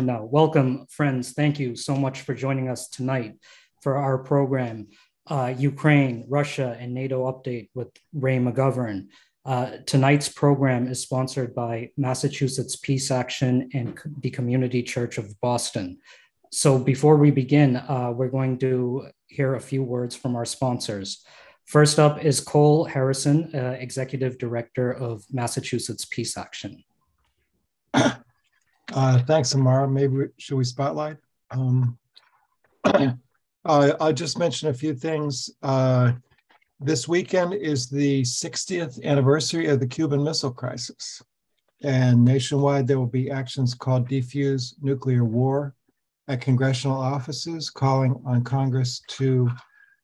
now. Welcome, friends. Thank you so much for joining us tonight for our program, Ukraine, Russia, and NATO Update with Ray McGovern. Tonight's program is sponsored by Massachusetts Peace Action and the Community Church of Boston. So before we begin, we're going to hear a few words from our sponsors. First up is Cole Harrison, Executive Director of Massachusetts Peace Action. Thanks, Amara. Should we spotlight? I'll just mention a few things. This weekend is the 60th anniversary of the Cuban Missile Crisis. And nationwide, there will be actions called Defuse Nuclear War at congressional offices, calling on Congress to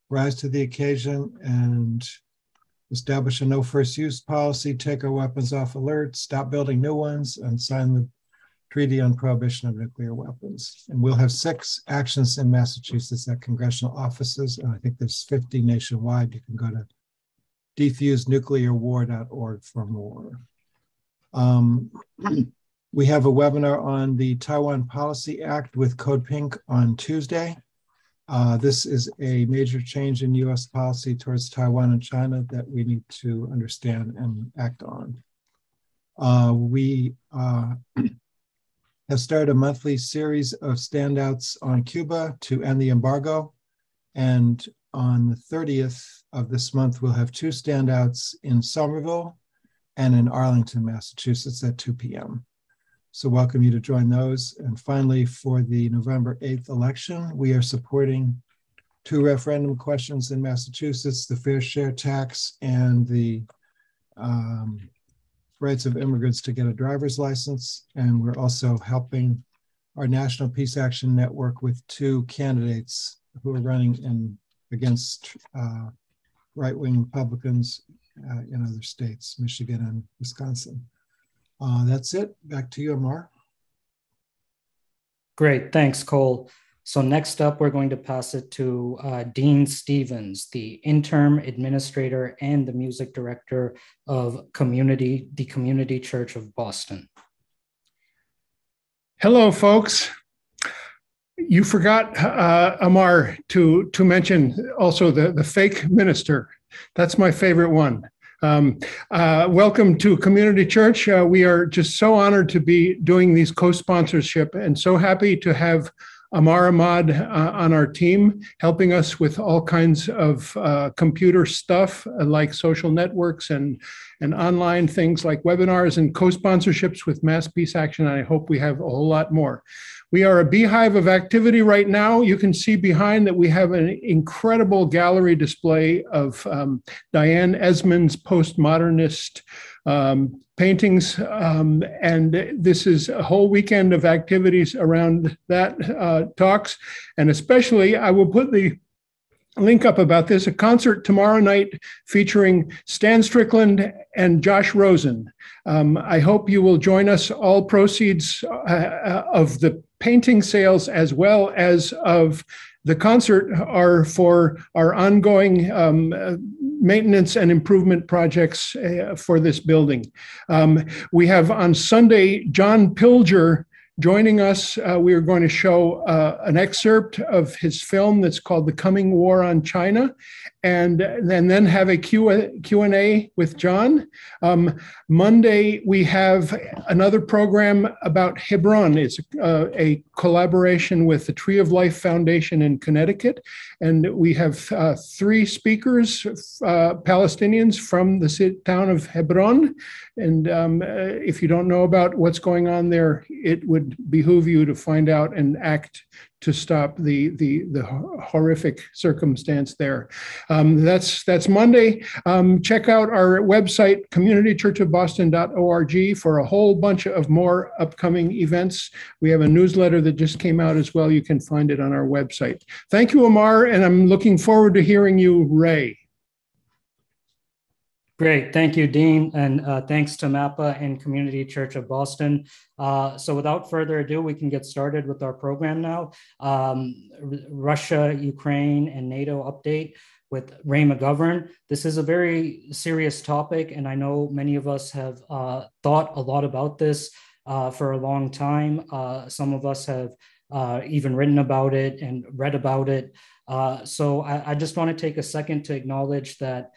rise to the occasion and establish a no first use policy, take our weapons off alert, stop building new ones, and sign the Treaty on Prohibition of Nuclear Weapons. And we'll have 6 actions in Massachusetts at congressional offices, and I think there's 50 nationwide. You can go to defusenuclearwar.org for more. We have a webinar on the Taiwan Policy Act with Code Pink on Tuesday. This is a major change in U.S. policy towards Taiwan and China that we need to understand and act on. We have started a monthly series of standouts on Cuba to end the embargo. And on the 30th of this month, we'll have 2 standouts in Somerville and in Arlington, Massachusetts at 2 p.m. So welcome you to join those. And finally, for the November 8th election, we are supporting 2 referendum questions in Massachusetts, the fair share tax and the rights of immigrants to get a driver's license. And we're also helping our National Peace Action Network with 2 candidates who are running against right-wing Republicans in other states, Michigan and Wisconsin. That's it. Back to you, Amar. Great. Thanks, Cole. So next up, we're going to pass it to Dean Stevens, the interim administrator and the music director of the Community Church of Boston. Hello, folks. You forgot, Amar, to mention also the fake minister. That's my favorite one. Welcome to Community Church. We are just so honored to be doing these co-sponsorship and so happy to have Amar Ahmad on our team, helping us with all kinds of computer stuff like social networks and online things like webinars and co-sponsorships with Mass Peace Action. I hope we have a whole lot more. We are a beehive of activity right now. You can see behind that we have an incredible gallery display of Diane Esmond's postmodernist paintings, and this is a whole weekend of activities around that talks, and especially I will put the link up about this, a concert tomorrow night featuring Stan Strickland and Josh Rosen. I hope you will join us. All proceeds of the painting sales as well as of the concert are for our ongoing maintenance and improvement projects for this building. We have on Sunday, John Pilger joining us. We are going to show an excerpt of his film that's called The Coming War on China, and then have a Q&A with John. Monday, we have another program about Hebron. It's a collaboration with the Tree of Life Foundation in Connecticut. And we have 3 speakers, Palestinians from the town of Hebron. And if you don't know about what's going on there, it would behoove you to find out and act to stop the horrific circumstance there. That's Monday. Check out our website, communitychurchofboston.org, for a whole bunch of more upcoming events. We have a newsletter that just came out as well. You can find it on our website. Thank you, Amar, and I'm looking forward to hearing you, Ray. Great. Thank you, Dean. And thanks to MAPA and Community Church of Boston. So without further ado, we can get started with our program now. Russia, Ukraine, and NATO update with Ray McGovern. This is a very serious topic, and I know many of us have thought a lot about this. for a long time. Some of us have even written about it and read about it. So I just want to take a second to acknowledge that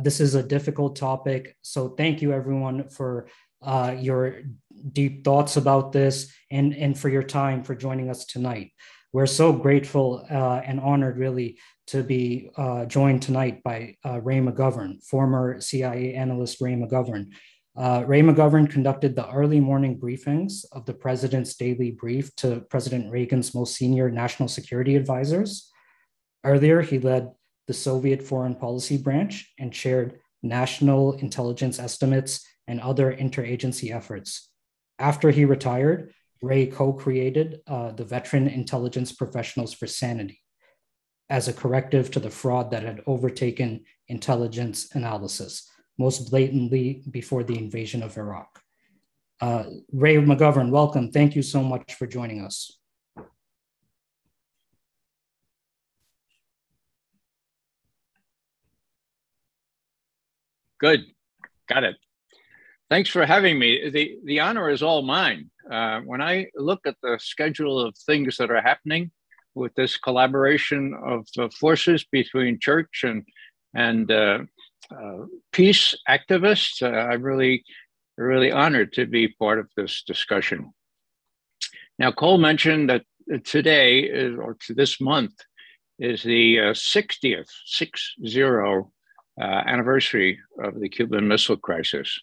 this is a difficult topic. So thank you, everyone, for your deep thoughts about this and for your time for joining us tonight. We're so grateful and honored, really, to be joined tonight by Ray McGovern, former CIA analyst Ray McGovern. Ray McGovern conducted the early morning briefings of the president's daily brief to President Reagan's most senior national security advisors. Earlier, he led the Soviet Foreign Policy Branch and chaired national intelligence estimates and other interagency efforts. After he retired, Ray co-created the Veteran Intelligence Professionals for Sanity as a corrective to the fraud that had overtaken intelligence analysis, most blatantly before the invasion of Iraq. Ray McGovern, welcome. Thank you so much for joining us. Good, got it. Thanks for having me. The honor is all mine. When I look at the schedule of things that are happening with this collaboration of forces between church and peace activists, I'm really honored to be part of this discussion. Now, Cole mentioned that today, or to this month, is the 60th anniversary of the Cuban Missile Crisis.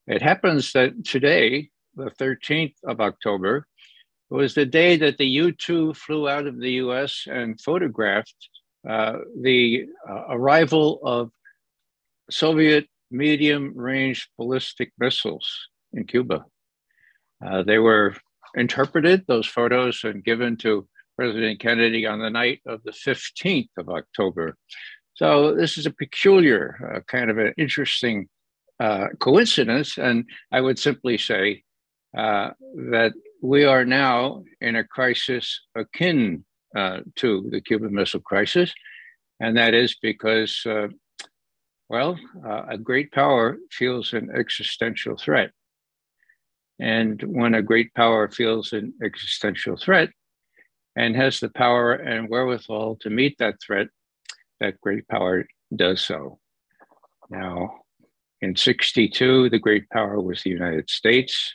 It happens that today, the 13th of October, was the day that the U-2 flew out of the US and photographed the arrival of Soviet medium-range ballistic missiles in Cuba. They were interpreted, those photos, and given to President Kennedy on the night of the 15th of October. So this is a peculiar, kind of an interesting coincidence. And I would simply say that we are now in a crisis akin to the Cuban Missile Crisis. And that is because, a great power feels an existential threat. And when a great power feels an existential threat and has the power and wherewithal to meet that threat, that great power does so. Now, in '62, the great power was the United States.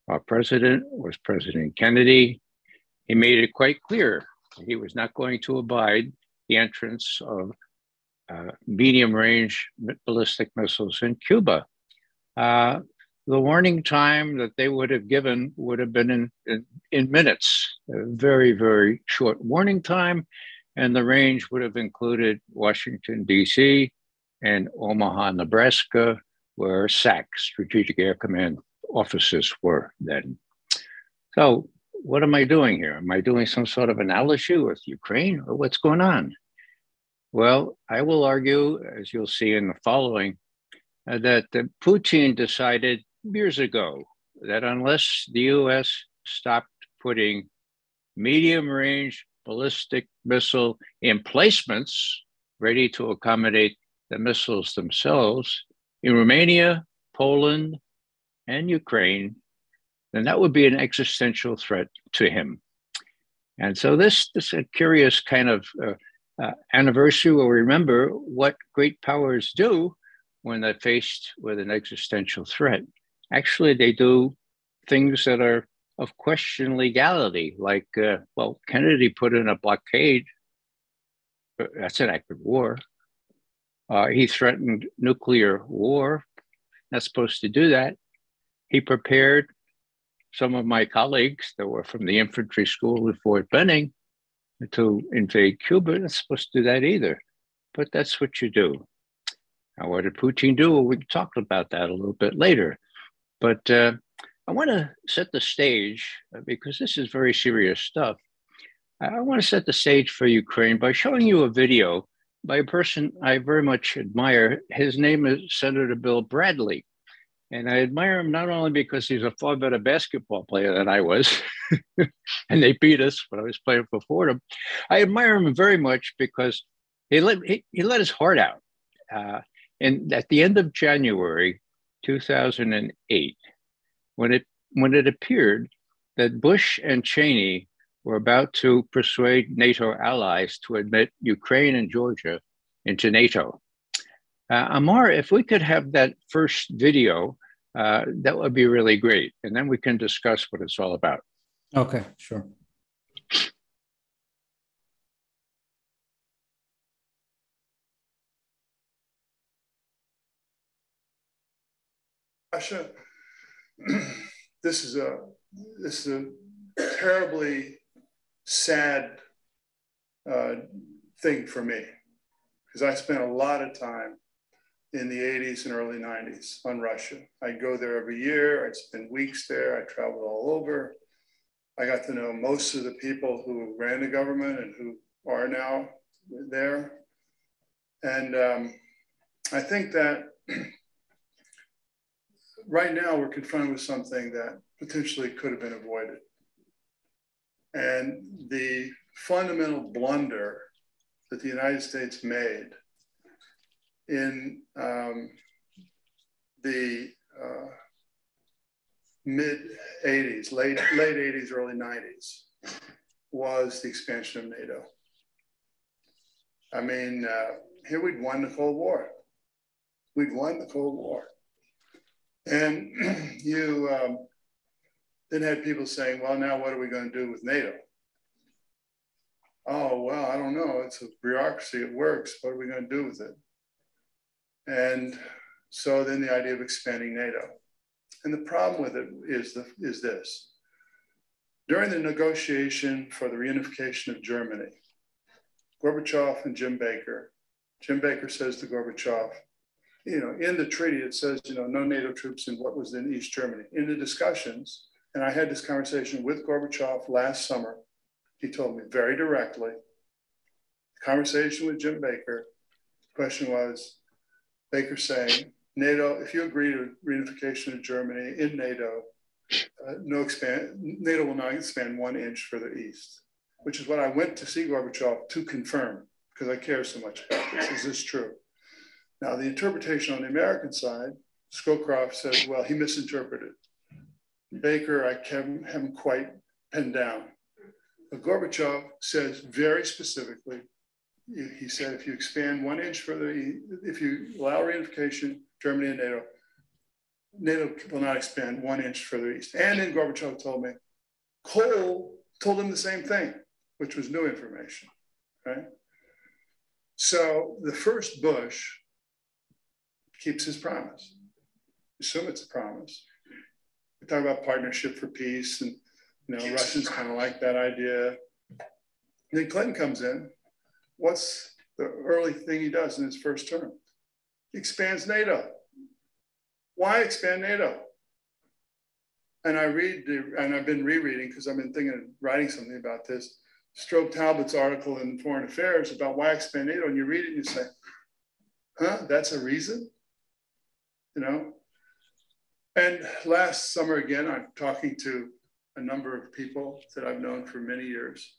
Our president was President Kennedy. He made it quite clear he was not going to abide the entrance of medium-range ballistic missiles in Cuba. The warning time that they would have given would have been in minutes, a very, very short warning time, and the range would have included Washington, D.C., and Omaha, Nebraska, where SAC, Strategic Air Command offices were then. So what am I doing here? Am I doing some sort of analogy with Ukraine, or what's going on? Well, I will argue, as you'll see in the following, that Putin decided years ago that unless the US stopped putting medium-range ballistic missile emplacements ready to accommodate the missiles themselves in Romania, Poland, and Ukraine, then that would be an existential threat to him. And so this is a curious kind of anniversary where we remember what great powers do when they're faced with an existential threat. Actually, they do things that are of question legality, like, Kennedy put in a blockade. That's an act of war. He threatened nuclear war. Not supposed to do that. He prepared some of my colleagues that were from the infantry school at Fort Benning to invade Cuba. Not supposed to do that either. But that's what you do. Now, what did Putin do? Well, we can talk about that a little bit later. But I want to set the stage because this is very serious stuff. I want to set the stage for Ukraine by showing you a video by a person I very much admire. His name is Senator Bill Bradley. And I admire him not only because he's a far better basketball player than I was, and they beat us when I was playing for Fordham. I admire him very much because he let his heart out. And at the end of January 2008, when it when it appeared that Bush and Cheney were about to persuade NATO allies to admit Ukraine and Georgia into NATO. Amar, if we could have that first video, that would be really great. And then we can discuss what it's all about. Okay, sure. Russia, this is a terribly sad thing for me, because I spent a lot of time in the 80s and early 90s on Russia. I'd go there every year. I'd spend weeks there. I traveled all over. I got to know most of the people who ran the government and who are now there. And I think that right now we're confronted with something that potentially could have been avoided. And the fundamental blunder that the United States made in the mid 80s, late 80s, early 90s, was the expansion of NATO. I mean, here we'd won the Cold War. We'd won the Cold War. And you then had people saying, well, now what are we going to do with NATO? Oh, well, I don't know. It's a bureaucracy. It works. What are we going to do with it? And so then the idea of expanding NATO. And the problem with it is this. During the negotiation for the reunification of Germany, Gorbachev and Jim Baker says to Gorbachev, you know, in the treaty, it says, you know, no NATO troops in what was in East Germany. In the discussions, and I had this conversation with Gorbachev last summer, he told me very directly, conversation with Jim Baker, the question was, Baker saying, NATO, if you agree to reunification of Germany in NATO, NATO will not expand 1 inch further east, which is what I went to see Gorbachev to confirm, because I care so much about this. Is this true? Now, the interpretation on the American side, Scowcroft says, well, he misinterpreted. Baker, I haven't quite pinned down. But Gorbachev says very specifically, he said, if you expand 1 inch further, if you allow reunification, Germany and NATO, NATO will not expand 1 inch further east. And then Gorbachev told me, Kohl told him the same thing, which was new information, right? So the first Bush keeps his promise. Assume it's a promise. We talk about partnership for peace, and you know, Russians kind of like that idea. And then Clinton comes in. What's the early thing he does in his first term? He expands NATO. Why expand NATO? And I read, and I've been rereading because I've been thinking of writing something about this, Strobe Talbot's article in Foreign Affairs about why expand NATO, and you read it and you say, huh, that's a reason? You know? And last summer again, I'm talking to a number of people that I've known for many years,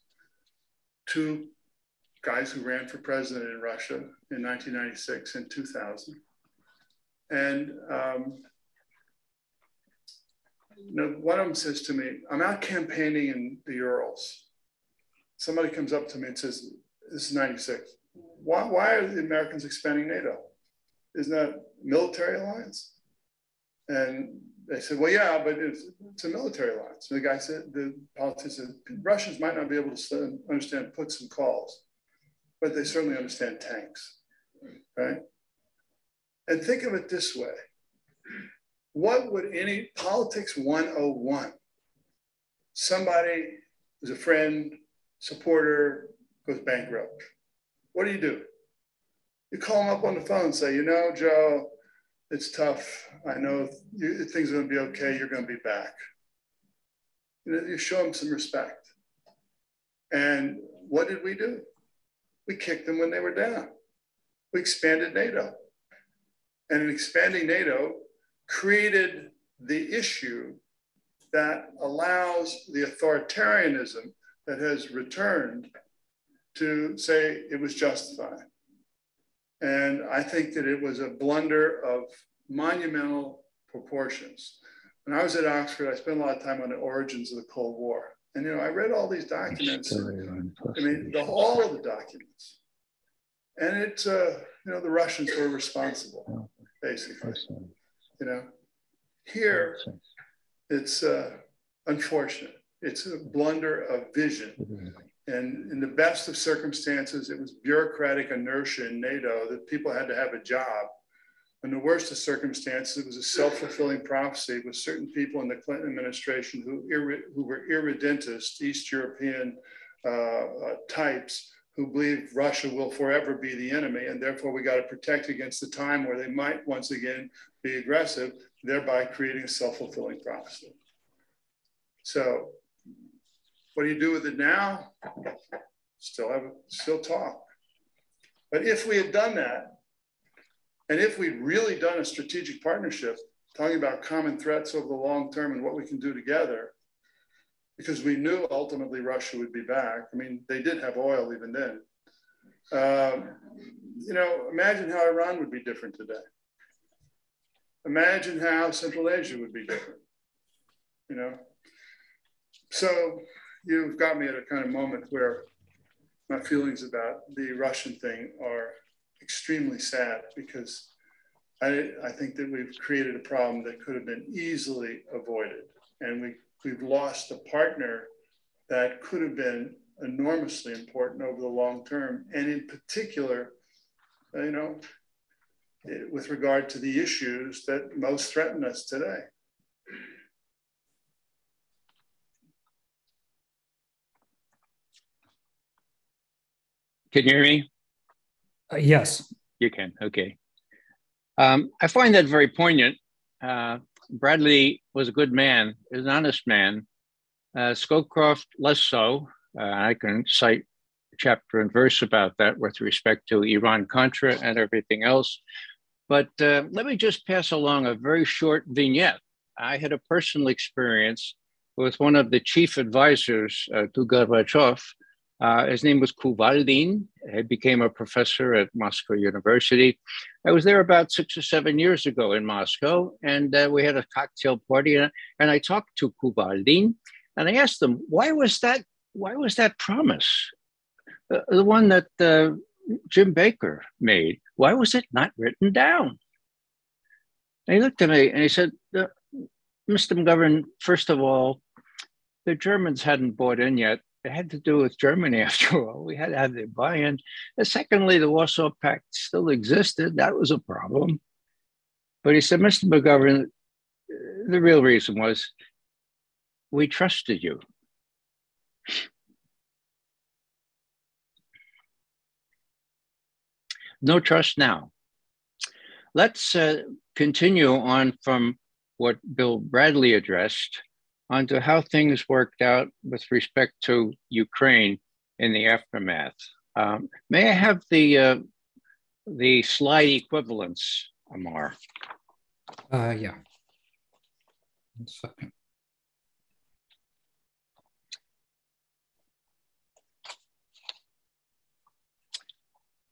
2 guys who ran for president in Russia in 1996 and 2000. And you know, one of them says to me, I'm out campaigning in the Urals. Somebody comes up to me and says, this is 96. Why are the Americans expanding NATO? Isn't that a military alliance? And they said, well, yeah, but it's a military alliance. And the guy said, the politician said, Russians might not be able to understand puts and calls, but they certainly understand tanks, right? And think of it this way. What would any politics 101, somebody who's a friend, supporter, goes bankrupt, what do? You call them up on the phone and say, you know, Joe, it's tough. I know things are going to be okay. You're going to be back. You know, you show them some respect. And what did we do? We kicked them when they were down. We expanded NATO. And in expanding NATO, created the issue that allows the authoritarianism that has returned to say it was justified. And I think that it was a blunder of monumental proportions. when I was at Oxford, I spent a lot of time on the origins of the Cold War. And, I read all these documents, all of the documents. And it's, the Russians were responsible, basically. Here, it's unfortunate. It's a blunder of vision. And in the best of circumstances, it was bureaucratic inertia in NATO that people had to have a job. In the worst of circumstances, it was a self-fulfilling prophecy with certain people in the Clinton administration who were irredentist, East European types who believe Russia will forever be the enemy, and therefore we got to protect against the time where they might once again be aggressive, thereby creating a self-fulfilling prophecy. So what do you do with it now? Still talk. But if we had done that, and if we'd really done a strategic partnership, talking about common threats over the long term and what we can do together, because we knew ultimately Russia would be back. I mean, they did have oil even then. Imagine how Iran would be different today. Imagine how Central Asia would be different, So you've got me at a kind of moment where my feelings about the Russian thing are extremely sad, because I think that we've created a problem that could have been easily avoided. And we've lost a partner that could have been enormously important over the long term. And in particular, with regard to the issues that most threaten us today. Can you hear me? Yes. You can, okay. I find that very poignant. Bradley was a good man, an honest man. Scowcroft, less so. I can cite chapter and verse about that with respect to Iran-Contra and everything else. But let me just pass along a very short vignette. I had a personal experience with one of the chief advisors to Gorbachev. His name was Kuvaldin. He became a professor at Moscow University. I was there about 6 or 7 years ago in Moscow, and we had a cocktail party, and I talked to Kuvaldin, and I asked him, why was that promise, the one that Jim Baker made, why was it not written down? And he looked at me and he said, Mr. McGovern, first of all, the Germans hadn't bought in yet. It had to do with Germany, after all. We had to have their buy-in. And secondly, the Warsaw Pact still existed. That was a problem. But he said, Mr. McGovern, the real reason was we trusted you. No trust now. Let's continue on from what Bill Bradley addressed onto how things worked out with respect to Ukraine in the aftermath. May I have the slide equivalents, Amar? Yeah. 1 second.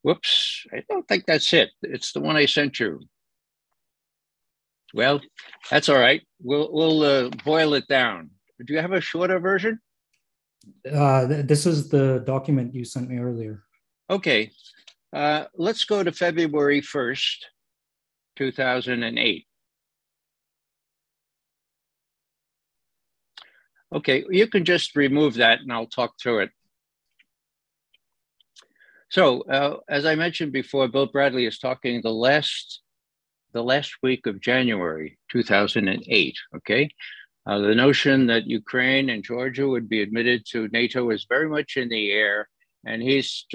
Whoops, I don't think that's it. It's the one I sent you. Well, that's all right. We'll boil it down. Do you have a shorter version? This is the document you sent me earlier. Okay. Let's go to February 1st, 2008. Okay, you can just remove that and I'll talk through it. So, as I mentioned before, Bill Bradley is talking the last week of January 2008, okay? The notion that Ukraine and Georgia would be admitted to NATO is very much in the air, and he's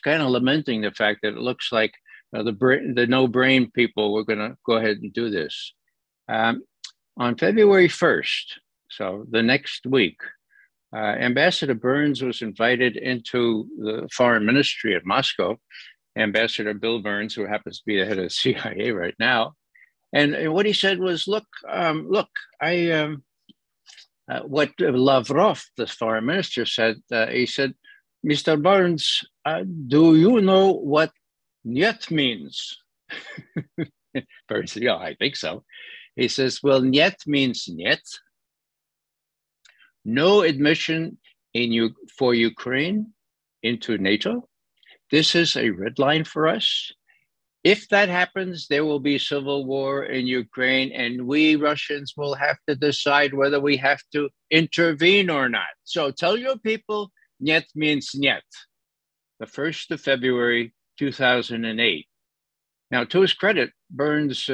kind of lamenting the fact that it looks like the no-brain people were going to go ahead and do this. On February 1st, so the next week, Ambassador Burns was invited into the foreign ministry at Moscow. Ambassador Bill Burns, who happens to be the head of the CIA right now. And what he said was, look, what Lavrov, the foreign minister, said, he said, Mr. Burns, do you know what "niet" means? Burns said, yeah, I think so. He says, well, "Niet" means "niet." No admission for Ukraine into NATO. This is a red line for us. If that happens, there will be civil war in Ukraine, and we Russians will have to decide whether we have to intervene or not. So tell your people, "Niet" means "niet." The 1st of February, 2008. Now, to his credit, Burns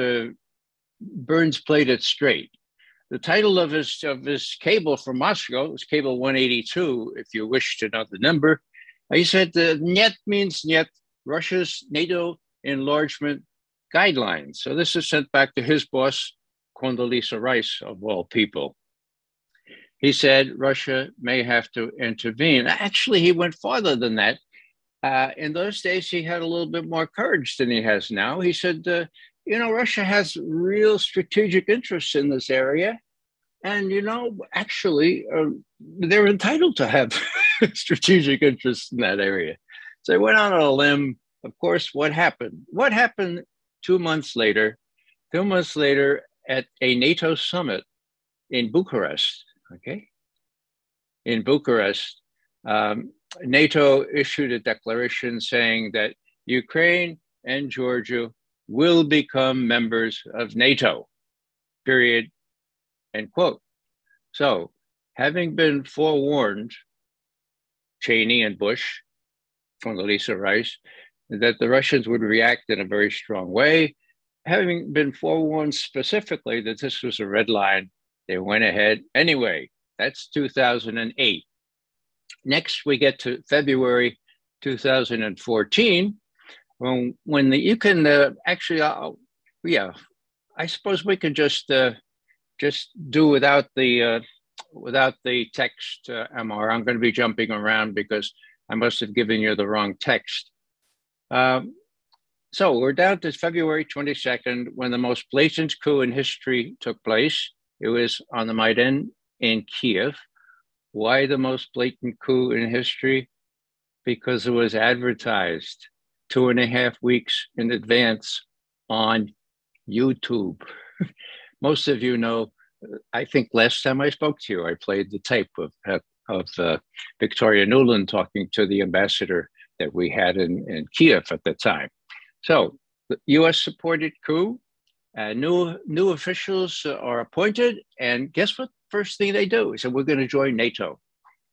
played it straight. The title of his cable from Moscow was Cable 182, if you wish to know the number. He said, "Niet" means "niet," Russia's NATO enlargement guidelines. So this is sent back to his boss, Condoleezza Rice, of all people. He said Russia may have to intervene. Actually, he went farther than that. In those days, he had a little bit more courage than he has now. He said, Russia has real strategic interests in this area. And, actually, they're entitled to have strategic interests in that area. So they went out on a limb. Of course, what happened? What happened 2 months later? 2 months later at a NATO summit in Bucharest, okay? In Bucharest, NATO issued a declaration saying that Ukraine and Georgia will become members of NATO, period, end quote. So, having been forewarned, Cheney and Bush, Condoleezza Rice, that the Russians would react in a very strong way, having been forewarned specifically that this was a red line, they went ahead anyway. That's 2008. Next, we get to February 2014, when you can I suppose we could just do without the text, MR. I'm going to be jumping around because I must have given you the wrong text. So we're down to February 22nd, when the most blatant coup in history took place. It was on the Maidan in Kiev. Why the most blatant coup in history? Because it was advertised 2.5 weeks in advance on YouTube. Most of you know, I think last time I spoke to you, I played the tape of Victoria Nuland talking to the ambassador that we had in Kiev at the time. So the US supported coup, new officials are appointed, and guess what? First thing they do is say, we're going to join NATO.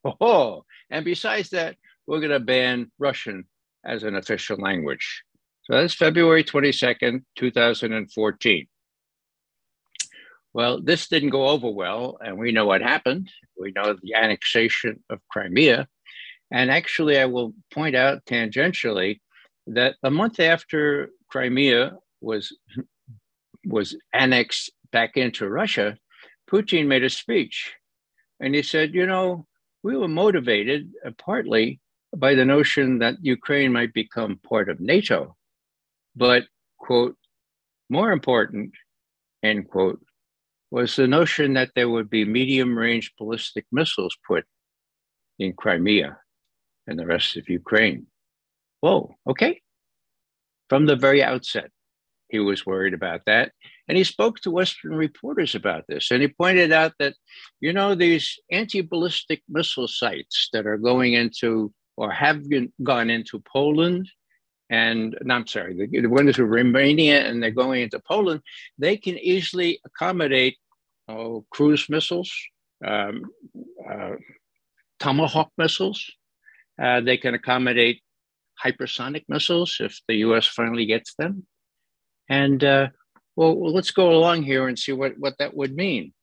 Oh, and besides that, we're going to ban Russian as an official language. So that's February 22nd, 2014. Well, this didn't go over well, and we know what happened. We know the annexation of Crimea. And actually, I will point out tangentially that a month after Crimea was annexed back into Russia, Putin made a speech. And he said, we were motivated partly by the notion that Ukraine might become part of NATO. But, quote, more important, end quote, was the notion that there would be medium-range ballistic missiles put in Crimea and the rest of Ukraine. Whoa, okay. From the very outset, he was worried about that. And he spoke to Western reporters about this. And he pointed out that, these anti-ballistic missile sites that are going into or have gone into Poland, and I'm sorry, the one is Romania and they're going into Poland, they can easily accommodate cruise missiles, Tomahawk missiles. They can accommodate hypersonic missiles if the US finally gets them. And well, let's go along here and see what that would mean.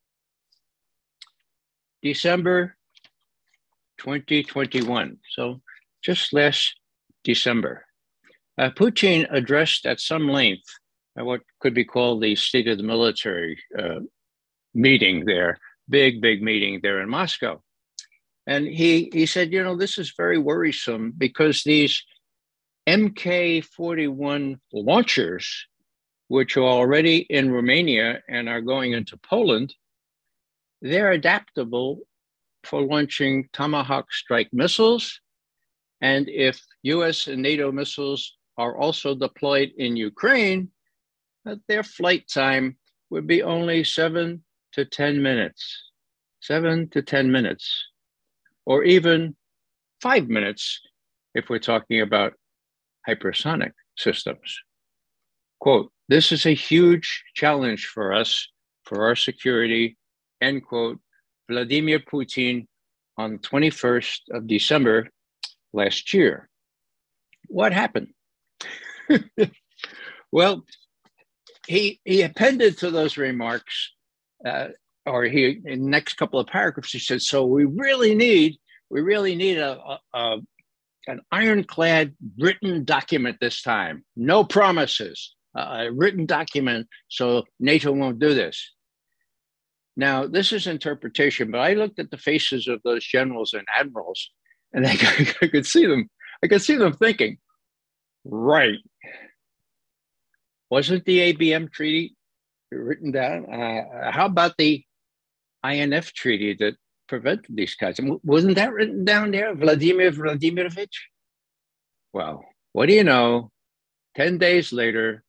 December 2021, so just last December, Putin addressed at some length what could be called the State of the Military meeting there, big meeting there in Moscow. And he said, this is very worrisome because these Mk-41 launchers, which are already in Romania and are going into Poland, they're adaptable for launching Tomahawk strike missiles. And if US and NATO missiles are also deployed in Ukraine, their flight time would be only 7 to 10 minutes, 7 to 10 minutes, or even 5 minutes if we're talking about hypersonic systems. Quote, this is a huge challenge for us, for our security, end quote, Vladimir Putin on the 21st of December last year. What happened? Well, he appended to those remarks, in the next couple of paragraphs, he said, so we really need an ironclad written document this time. No promises, a written document so NATO won't do this. Now, this is interpretation, but I looked at the faces of those generals and admirals, and I could see them. I could see them thinking, right. Wasn't the ABM treaty written down? How about the INF treaty that prevented these cuts? Wasn't that written down there, Vladimir Vladimirovich? Well, what do you know? 10 days later,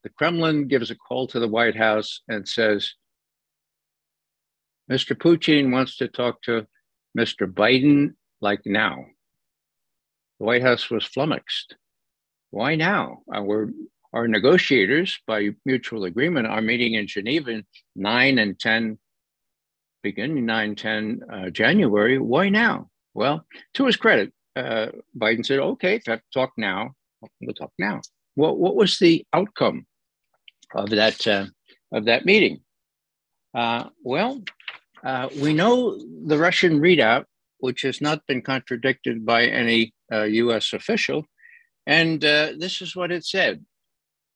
the Kremlin gives a call to the White House and says, Mr. Putin wants to talk to Mr. Biden like now. The White House was flummoxed. Why now? Our negotiators, by mutual agreement, are meeting in Geneva beginning 9-10 January. Why now? Well, to his credit, Biden said, okay, if I have to talk now, we'll talk now. What was the outcome of that meeting? We know the Russian readout, which has not been contradicted by any US official. And this is what it said.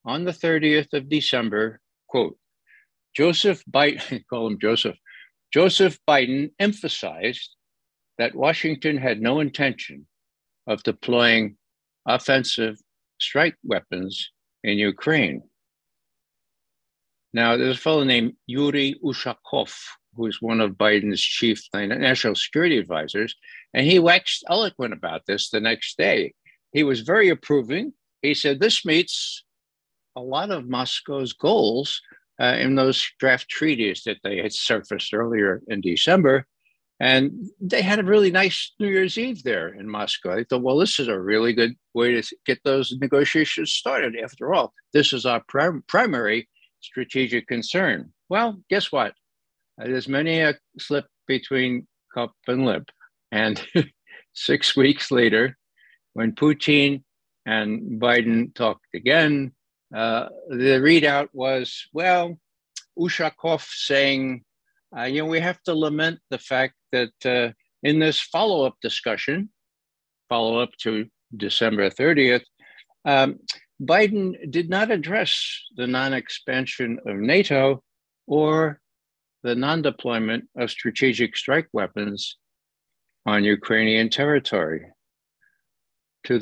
On the 30th of December, quote, Joseph Biden, call him Joseph, Joseph Biden emphasized that Washington had no intention of deploying offensive strike weapons in Ukraine. Now, there's a fellow named Yuri Ushakov, who is one of Biden's chief national security advisors, and he waxed eloquent about this the next day. He was very approving. He said, this meets a lot of Moscow's goals in those draft treaties that they had surfaced earlier in December. And they had a really nice New Year's Eve there in Moscow. I thought, well, this is a really good way to get those negotiations started. After all, this is our primary strategic concern. Well, guess what? There's many a slip between cup and lip. And 6 weeks later, when Putin and Biden talked again, the readout was, well, Ushakov saying, we have to lament the fact that in this follow-up discussion, follow-up to December 30th, Biden did not address the non-expansion of NATO or the non-deployment of strategic strike weapons on Ukrainian territory. To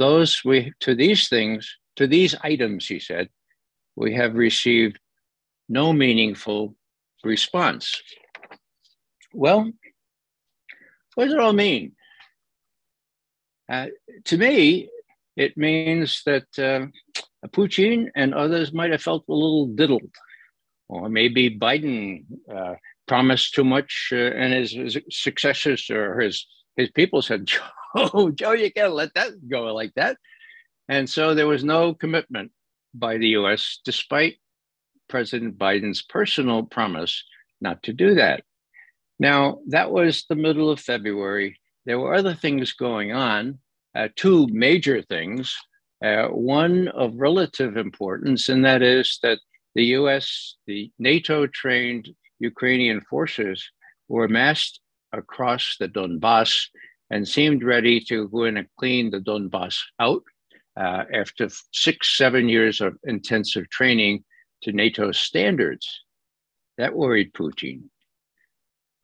these items, he said, we have received no meaningful response. Well, what does it all mean? To me, it means that Putin and others might have felt a little diddled, or maybe Biden promised too much, and his successors or his people said, Joe, you can't let that go like that. And so there was no commitment by the US, despite President Biden's personal promise not to do that. Now, that was the middle of February. There were other things going on, two major things, one of relative importance, and that is that the US, the NATO-trained Ukrainian forces were massed across the Donbass and seemed ready to go in and clean the Donbass out after 6-7 years of intensive training to NATO standards. That worried Putin.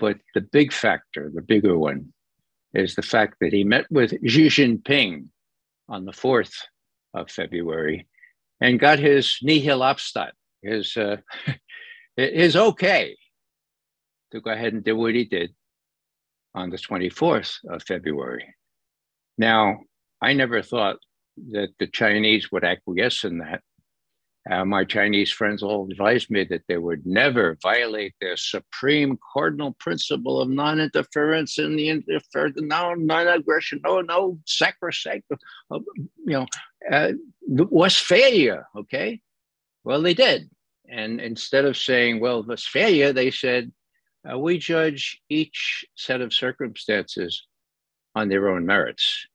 But the big factor, the bigger one, is the fact that he met with Xi Jinping on the 4th of February and got his nihil obstat, his okay to go ahead and do what he did on the 24th of February. Now, I never thought that the Chinese would acquiesce in that. My Chinese friends all advised me that they would never violate their supreme cardinal principle of non-interference in non-aggression, no sacrosanct, Westphalia, okay? Well, they did. And instead of saying, well, Westphalia, they said, we judge each set of circumstances on their own merits.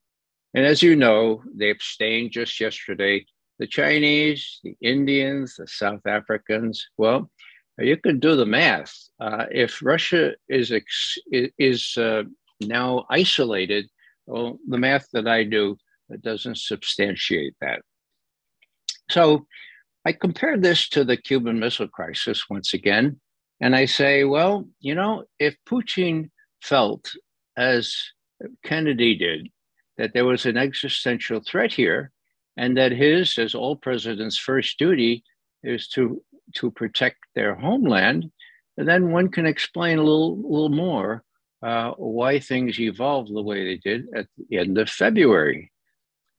And as you know, they abstained just yesterday. The Chinese, the Indians, the South Africans, well, you can do the math. If Russia is now isolated, well, the math that I do doesn't substantiate that. So I compare this to the Cuban Missile Crisis once again, and I say, well, if Putin felt, as Kennedy did, that there was an existential threat here, and that his, as all presidents' first duty is to protect their homeland, then one can explain a little more why things evolved the way they did at the end of February.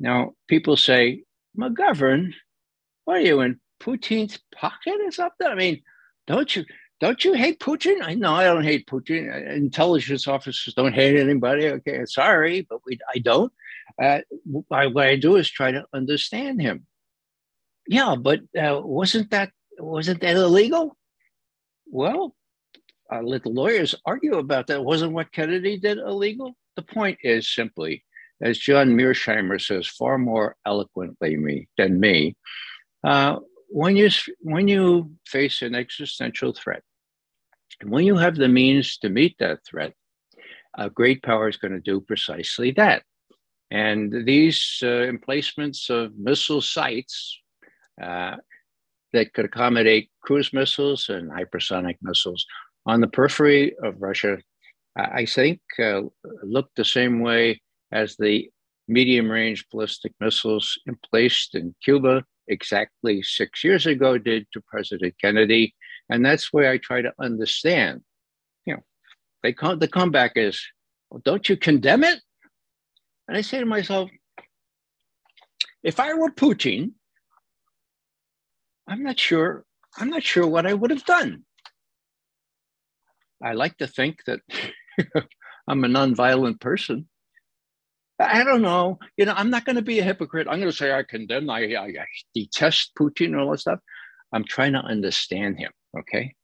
Now, people say, McGovern, what are you, in Putin's pocket or something? I mean, don't you hate Putin? No, I don't hate Putin. Intelligence officers don't hate anybody. Okay, sorry, but I don't. What I do is try to understand him. Yeah, but wasn't that illegal? Well, I'll let the lawyers argue about that. Wasn't what Kennedy did illegal? The point is simply, as John Mearsheimer says far more eloquently than me, when you face an existential threat, and when you have the means to meet that threat, a great power is going to do precisely that. And these emplacements of missile sites that could accommodate cruise missiles and hypersonic missiles on the periphery of Russia, I think look the same way as the medium-range ballistic missiles emplaced in Cuba exactly 6 years ago did to President Kennedy. And that's where I try to understand. The comeback is, well, don't you condemn it? And I say to myself, if I were Putin, I'm not sure what I would have done. I like to think that I'm a nonviolent person. I don't know. I'm not going to be a hypocrite. I'm going to say I condemn, I detest Putin and all that stuff. I'm trying to understand him, okay?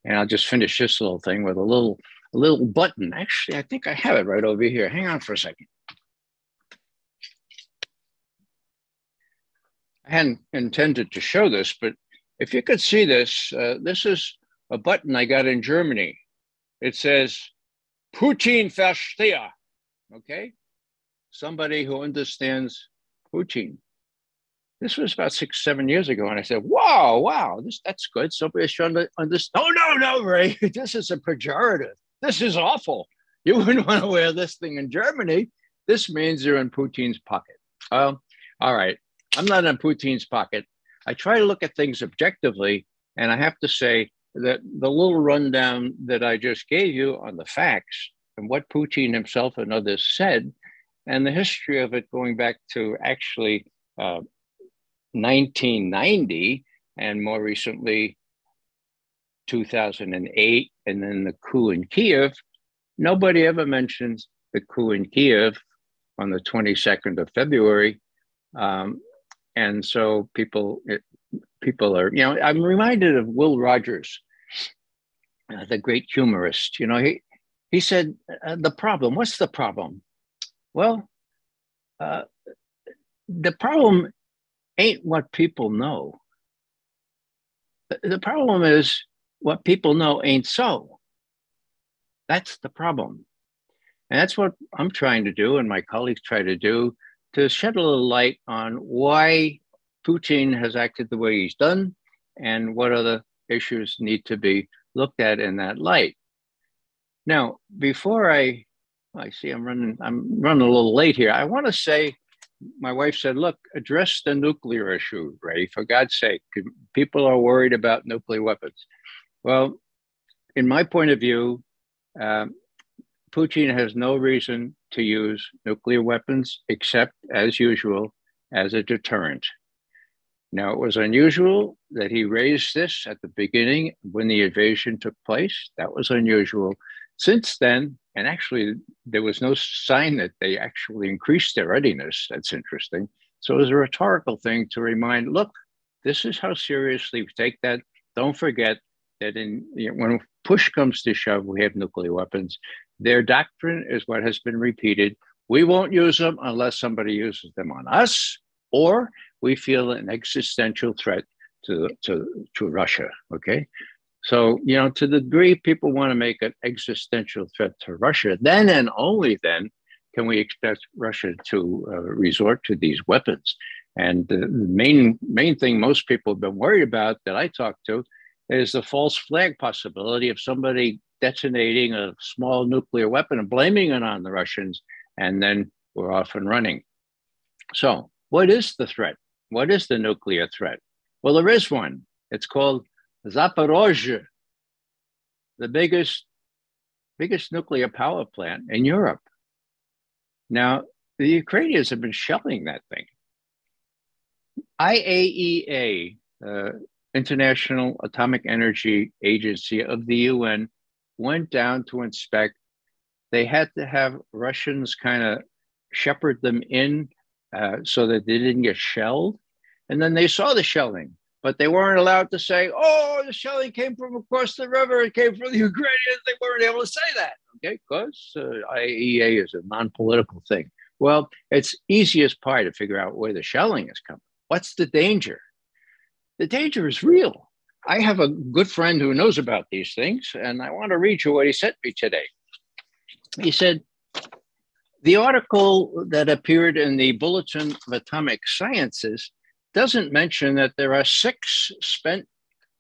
And I'll just finish this little thing with a little button. Actually, I think I have it right over here. Hang on for a second. I hadn't intended to show this, but if you could see this, this is a button I got in Germany. It says, Putin verstehe, okay? Somebody who understands Putin. This was about 6-7 years ago, and I said, wow, that's good. Somebody's trying to understand. Oh, no, Ray, this is a pejorative. This is awful. You wouldn't want to wear this thing in Germany. This means you're in Putin's pocket. All right. I'm not in Putin's pocket. I try to look at things objectively, and I have to say that the little rundown that I just gave you on the facts and what Putin himself and others said, and the history of it going back to actually 1990 and more recently 2008, and then the coup in Kiev, nobody ever mentions the coup in Kiev on the 22nd of February. And so people are, I'm reminded of Will Rogers, the great humorist. He said, what's the problem? Well, the problem ain't what people know. The problem is what people know ain't so. That's the problem. And that's what I'm trying to do, and my colleagues try to do, to shed a little light on why Putin has acted the way he's done and what other issues need to be looked at in that light. Now, before I see I'm running a little late here. I want to say, my wife said, look, address the nuclear issue, Ray, for God's sake. People are worried about nuclear weapons. Well, in my point of view, Putin has no reason to use nuclear weapons except, as usual, as a deterrent. Now, it was unusual that he raised this at the beginning when the invasion took place. That was unusual. Since then, and actually, there was no sign that they actually increased their readiness. That's interesting. So it was a rhetorical thing to remind, look, this is how seriously we take that. Don't forget that when push comes to shove, we have nuclear weapons. Their doctrine is what has been repeated. We won't use them unless somebody uses them on us, or we feel an existential threat to Russia, okay? So, to the degree people want to make an existential threat to Russia, then and only then can we expect Russia to resort to these weapons. And the main thing most people have been worried about that I talked to is the false flag possibility of somebody detonating a small nuclear weapon and blaming it on the Russians, and then we're off and running. So what is the threat? What is the nuclear threat? Well, there is one. It's called Zaporozhye, the biggest nuclear power plant in Europe. Now, the Ukrainians have been shelling that thing. IAEA, International Atomic Energy Agency of the UN, went down to inspect. They had to have Russians kind of shepherd them in so that they didn't get shelled. And then they saw the shelling, but they weren't allowed to say, oh, the shelling came from across the river, it came from the Ukrainians. They weren't able to say that, okay? Because IAEA is a non-political thing. Well, it's easiest pie to figure out where the shelling is coming. What's the danger? The danger is real. I have a good friend who knows about these things, and I want to read you what he sent me today. He said, the article that appeared in the Bulletin of Atomic Sciences doesn't mention that there are 6 spent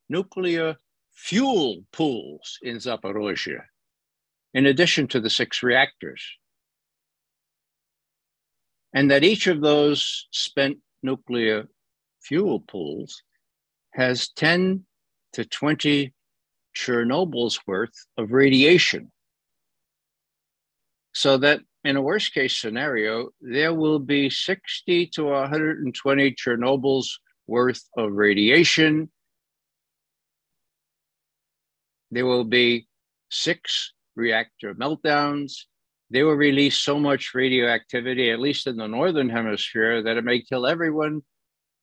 nuclear fuel pools in Zaporozhye, in addition to the 6 reactors. And that each of those spent nuclear fuel pools has 10 to 20 Chernobyl's worth of radiation. So that in a worst case scenario, there will be 60 to 120 Chernobyl's worth of radiation. There will be 6 reactor meltdowns. They will release so much radioactivity, at least in the Northern Hemisphere, that it may kill everyone.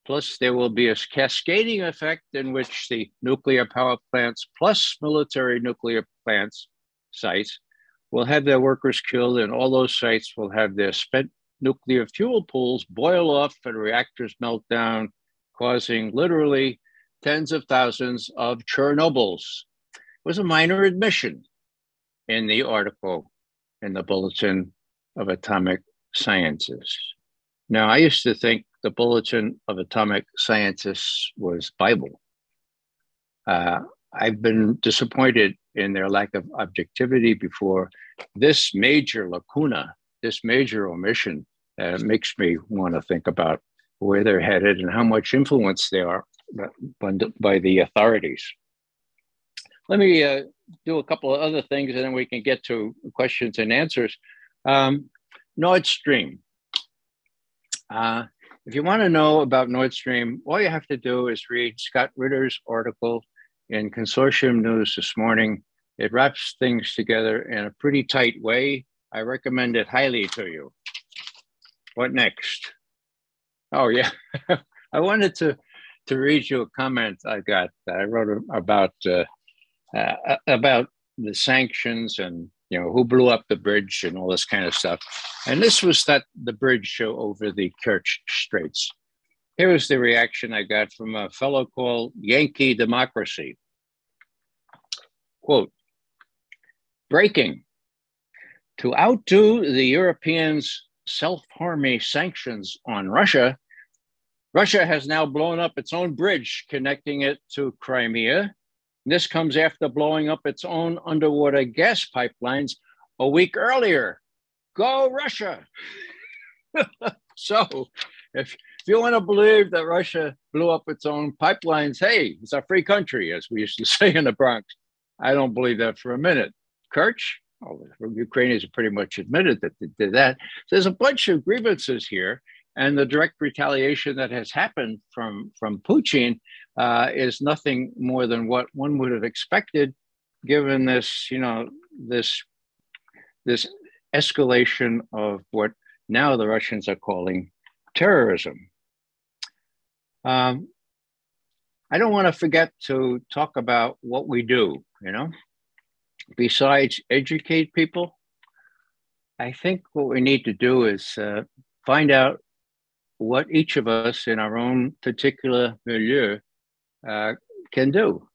Plus, there will be a cascading effect in which the nuclear power plants plus military nuclear plants sites will have their workers killed, and all those sites will have their spent nuclear fuel pools boil off and reactors melt down, causing literally tens of thousands of Chernobyls. It was a minor admission in the article in the Bulletin of Atomic Sciences. Now, I used to think the Bulletin of Atomic Sciences was Bible. I've been disappointed in their lack of objectivity before. This major lacuna, this major omission makes me want to think about where they're headed and how much influence they are by the authorities. Let me do a couple of other things and then we can get to questions and answers. Nord Stream. If you want to know about Nord Stream, all you have to do is read Scott Ritter's article in Consortium News this morning. It wraps things together in a pretty tight way. I recommend it highly to you. What next? Oh, yeah. I wanted to read you a comment I got that I wrote about the sanctions and who blew up the bridge and all this kind of stuff. And this was the bridge over the Kerch Straits. Here was the reaction I got from a fellow called Yankee Democracy. Quote, breaking. To outdo the Europeans' self-harming sanctions on Russia, Russia has now blown up its own bridge connecting it to Crimea. This comes after blowing up its own underwater gas pipelines a week earlier. Go Russia! So if you want to believe that Russia blew up its own pipelines, hey, it's a free country, as we used to say in the Bronx. I don't believe that for a minute. Kerch, the Ukrainians have pretty much admitted that they did that. So there's a bunch of grievances here. And the direct retaliation that has happened from Putin is nothing more than what one would have expected, given this, this escalation of what now the Russians are calling terrorism. I don't want to forget to talk about what we do, besides educate people. I think what we need to do is find out what each of us in our own particular milieu can do.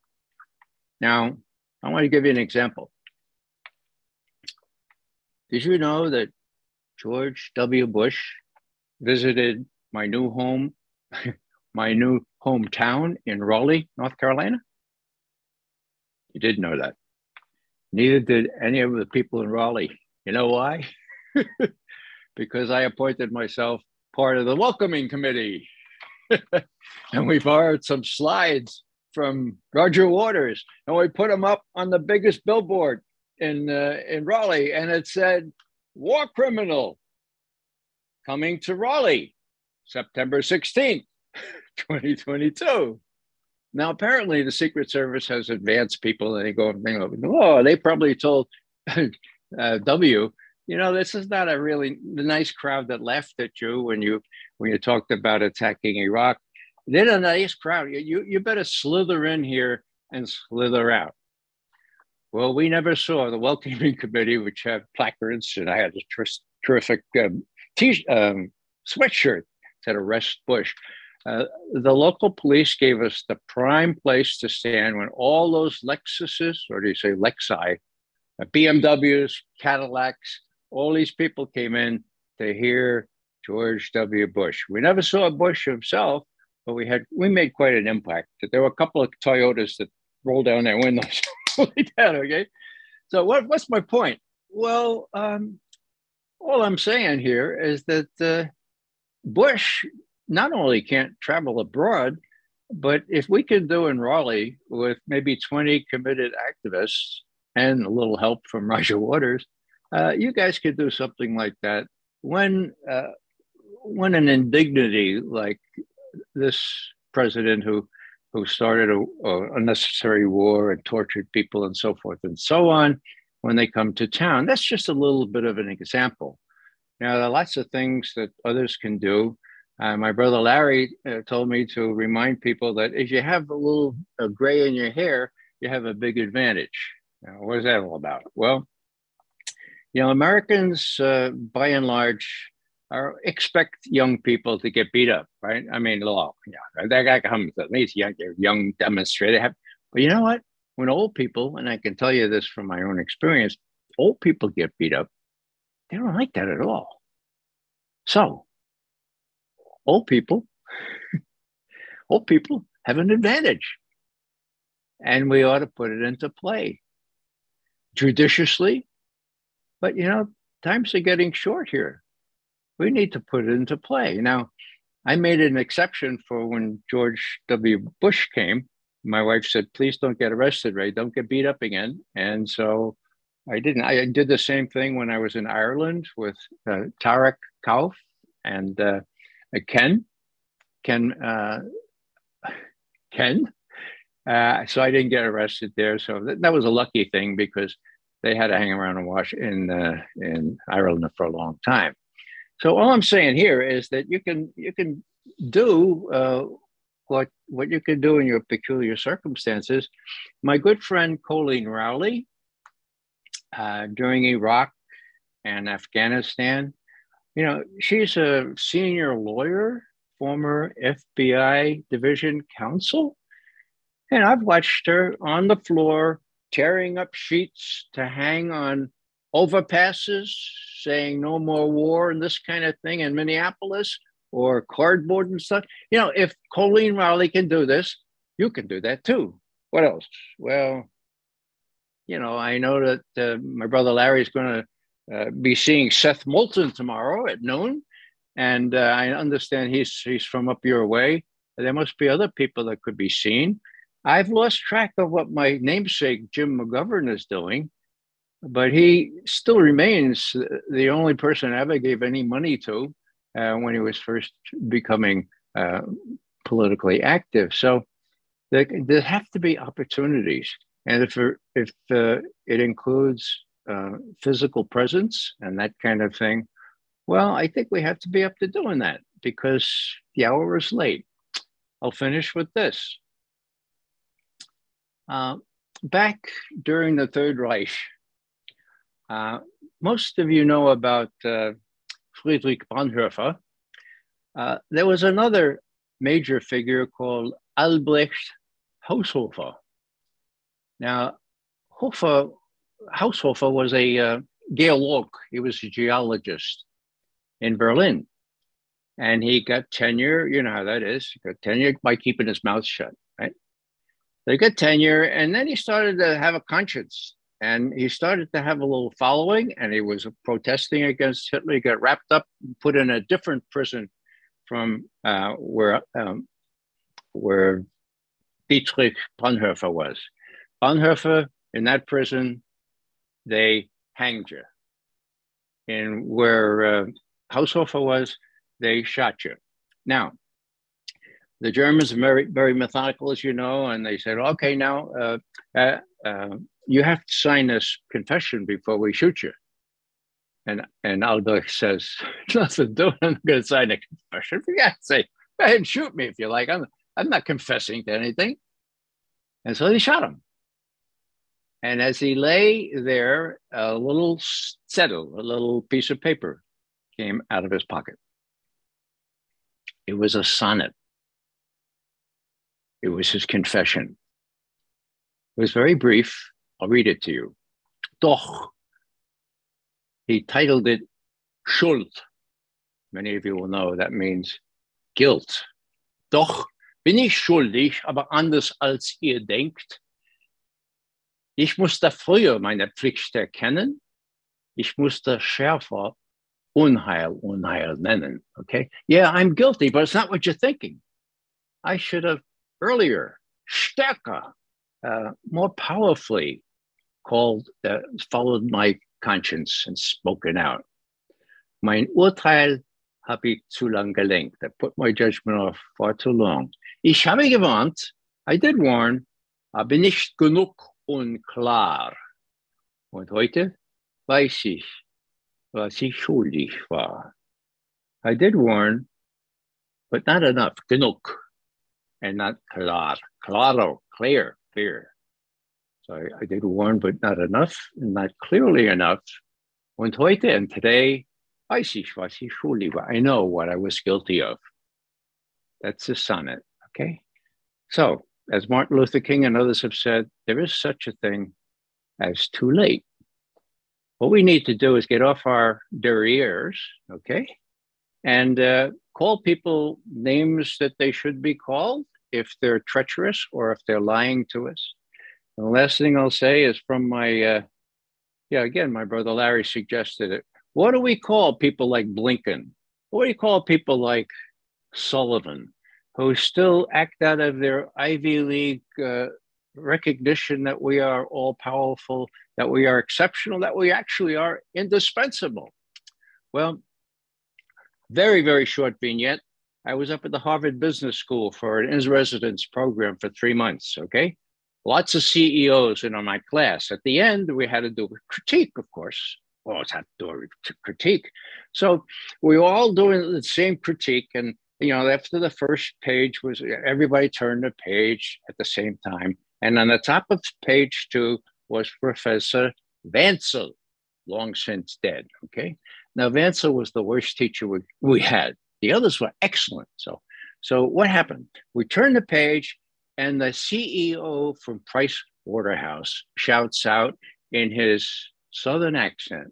Now, I want to give you an example. Did you know that George W. Bush visited my new home, my new hometown in Raleigh, North Carolina? You didn't know that. Neither did any of the people in Raleigh. You know why? Because I appointed myself part of the welcoming committee. And we borrowed some slides from Roger Waters, and we put them up on the biggest billboard in Raleigh, and it said, "War criminal coming to Raleigh, September 16th, 2022. Now, apparently the Secret Service has advanced people, and they go, oh, they probably told W, this is not a really nice crowd that laughed at you when you talked about attacking Iraq. They're a nice crowd. You better slither in here and slither out. Well, we never saw the welcoming committee, which had placards, and I had a terrific sweatshirt that arrest Bush. The local police gave us the prime place to stand when all those Lexuses, or do you say Lexi, BMWs, Cadillacs, all these people came in to hear George W. Bush. We never saw Bush himself, but we made quite an impact. There were a couple of Toyotas that rolled down their windows like that, okay? So what's my point? Well, all I'm saying here is that Bush not only can't travel abroad, but if we can do in Raleigh with maybe 20 committed activists and a little help from Roger Waters, you guys could do something like that. When an indignity like this president who started a unnecessary war and tortured people and so forth and so on, when they come to town, that's just a little bit of an example. Now, there are lots of things that others can do. My brother Larry told me to remind people that if you have a little gray in your hair, you have a big advantage. Now, what is that all about? Well, Americans, by and large, expect young people to get beat up, right? I mean, that guy comes, these young demonstrators. But you know what? When old people, and I can tell you this from my own experience, old people get beat up, they don't like that at all. So, old people have an advantage, and we ought to put it into play judiciously. But times are getting short here. We need to put it into play. Now, I made an exception for when George W. Bush came. My wife said, "Please don't get arrested, Ray. Don't get beat up again." And so I didn't. I did the same thing when I was in Ireland with Tarek Kauf and Ken. So I didn't get arrested there. So that was a lucky thing because they had to hang around and watch in Ireland for a long time. So all I'm saying here is that you can do what you can do in your peculiar circumstances. My good friend Colleen Rowley, during Iraq and Afghanistan, she's a senior lawyer, former FBI division counsel, and I've watched her on the floor tearing up sheets to hang on overpasses, saying no more war and this kind of thing in Minneapolis, or cardboard and stuff. If Colleen Rowley can do this, you can do that too. What else? Well, I know that my brother Larry is going to be seeing Seth Moulton tomorrow at noon. And I understand he's from up your way. There must be other people that could be seen. I've lost track of what my namesake, Jim McGovern, is doing, but he still remains the only person I ever gave any money to when he was first becoming politically active. So there have to be opportunities. And if it includes physical presence and that kind of thing, well, I think we have to be up to doing that because the hour is late. I'll finish with this. Back during the Third Reich, most of you know about Friedrich Bonhoeffer. There was another major figure called Albrecht Haushofer. Now, Haushofer was a geolog. He was a geologist in Berlin. And he got tenure, you know how that is. He got tenure by keeping his mouth shut, right? They got tenure, and then he started to have a conscience. And he started to have a little following, and he was protesting against Hitler. He got wrapped up and put in a different prison from where Dietrich Bonhoeffer was. Bonhoeffer, in that prison, they hanged you. And where Haushofer was, they shot you. Now, the Germans are very, very methodical, as you know, and they said, okay, now you have to sign this confession before we shoot you. And Albrecht says, nothing doing, I'm going to sign a confession. For God's sake, go ahead and shoot me if you like. I'm not confessing to anything. And so they shot him. And as he lay there, a little settle, a little piece of paper came out of his pocket. It was a sonnet. It was his confession. It was very brief. I'll read it to you. Doch. He titled it Schuld. Many of you will know that means guilt. Doch bin ich schuldig, aber anders als ihr denkt. Ich musste früher meine Pflicht erkennen. Ich musste schärfer Unheil nennen. Okay? Yeah, I'm guilty, but it's not what you're thinking. I should have earlier, stärker, more powerfully followed my conscience and spoken out. Mein Urteil habe ich zu lang gelenkt. I put my judgment off far too long. Ich habe gewarnt, I did warn, aber nicht genug unklar. Und heute weiß ich, was ich schuldig war. I did warn, but not enough. Genug. And not klar. Claro, clear. So I did warn, but not enough, and not clearly enough. Und heute, and today, weiß ich, was ich schuldig war. I know what I was guilty of. That's a sonnet, okay? So, as Martin Luther King and others have said, there is such a thing as too late. What we need to do is get off our derrieres, okay? And call people names that they should be called if they're treacherous or if they're lying to us. And the last thing I'll say is from my, again, my brother Larry suggested it. What do we call people like Blinken? What do you call people like Sullivan, who still act out of their Ivy League recognition that we are all powerful, that we are exceptional, that we actually are indispensable? Well, very, very short vignette. I was up at the Harvard Business School for an in-residence program for 3 months, okay? Lots of CEOs in my class. At the end, we had to do a critique, of course. Well, it's not doing a critique. So we were all doing the same critique. And, you know, after the first page was, everybody turned the page at the same time. And on the top of page 2 was Professor Vansel, long since dead, okay? Now, Vansel was the worst teacher we had. The others were excellent. So what happened? We turned the page, and the CEO from Price Waterhouse shouts out in his Southern accent.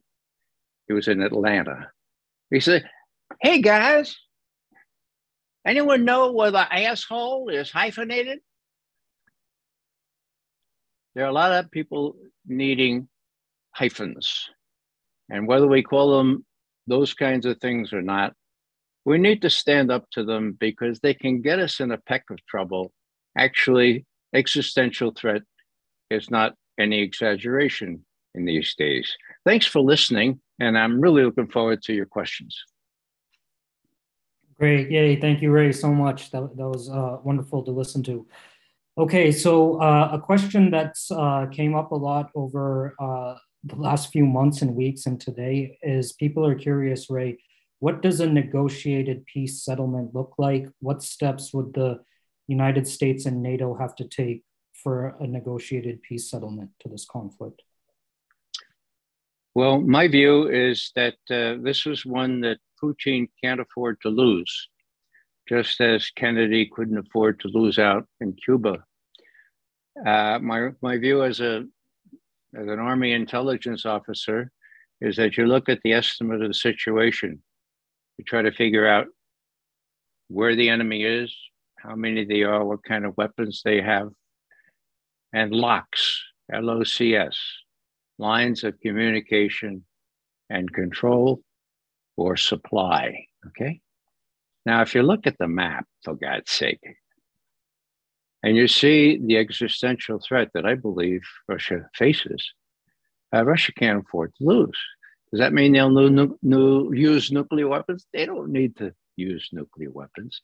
He was in Atlanta. He said, hey, guys, anyone know whether asshole is hyphenated? There are a lot of people needing hyphens. And whether we call them those kinds of things or not, we need to stand up to them because they can get us in a peck of trouble. Actually, existential threat is not any exaggeration in these days. Thanks for listening, and I'm really looking forward to your questions. Great. Yay. Thank you, Ray, so much. That was wonderful to listen to. Okay, so a question that's came up a lot over the last few months and weeks and today is people are curious, Ray, what does a negotiated peace settlement look like? What steps would the United States and NATO have to take for a negotiated peace settlement to this conflict? Well, my view is that this was one that Putin can't afford to lose, just as Kennedy couldn't afford to lose out in Cuba. My view as an Army intelligence officer is that you look at the estimate of the situation, you try to figure out where the enemy is, how many they are, what kind of weapons they have, and locks, LOCS, lines of communication and control or supply, okay? Now, if you look at the map, for God's sake, and you see the existential threat that I believe Russia faces, Russia can't afford to lose. Does that mean they'll use nuclear weapons? They don't need to use nuclear weapons.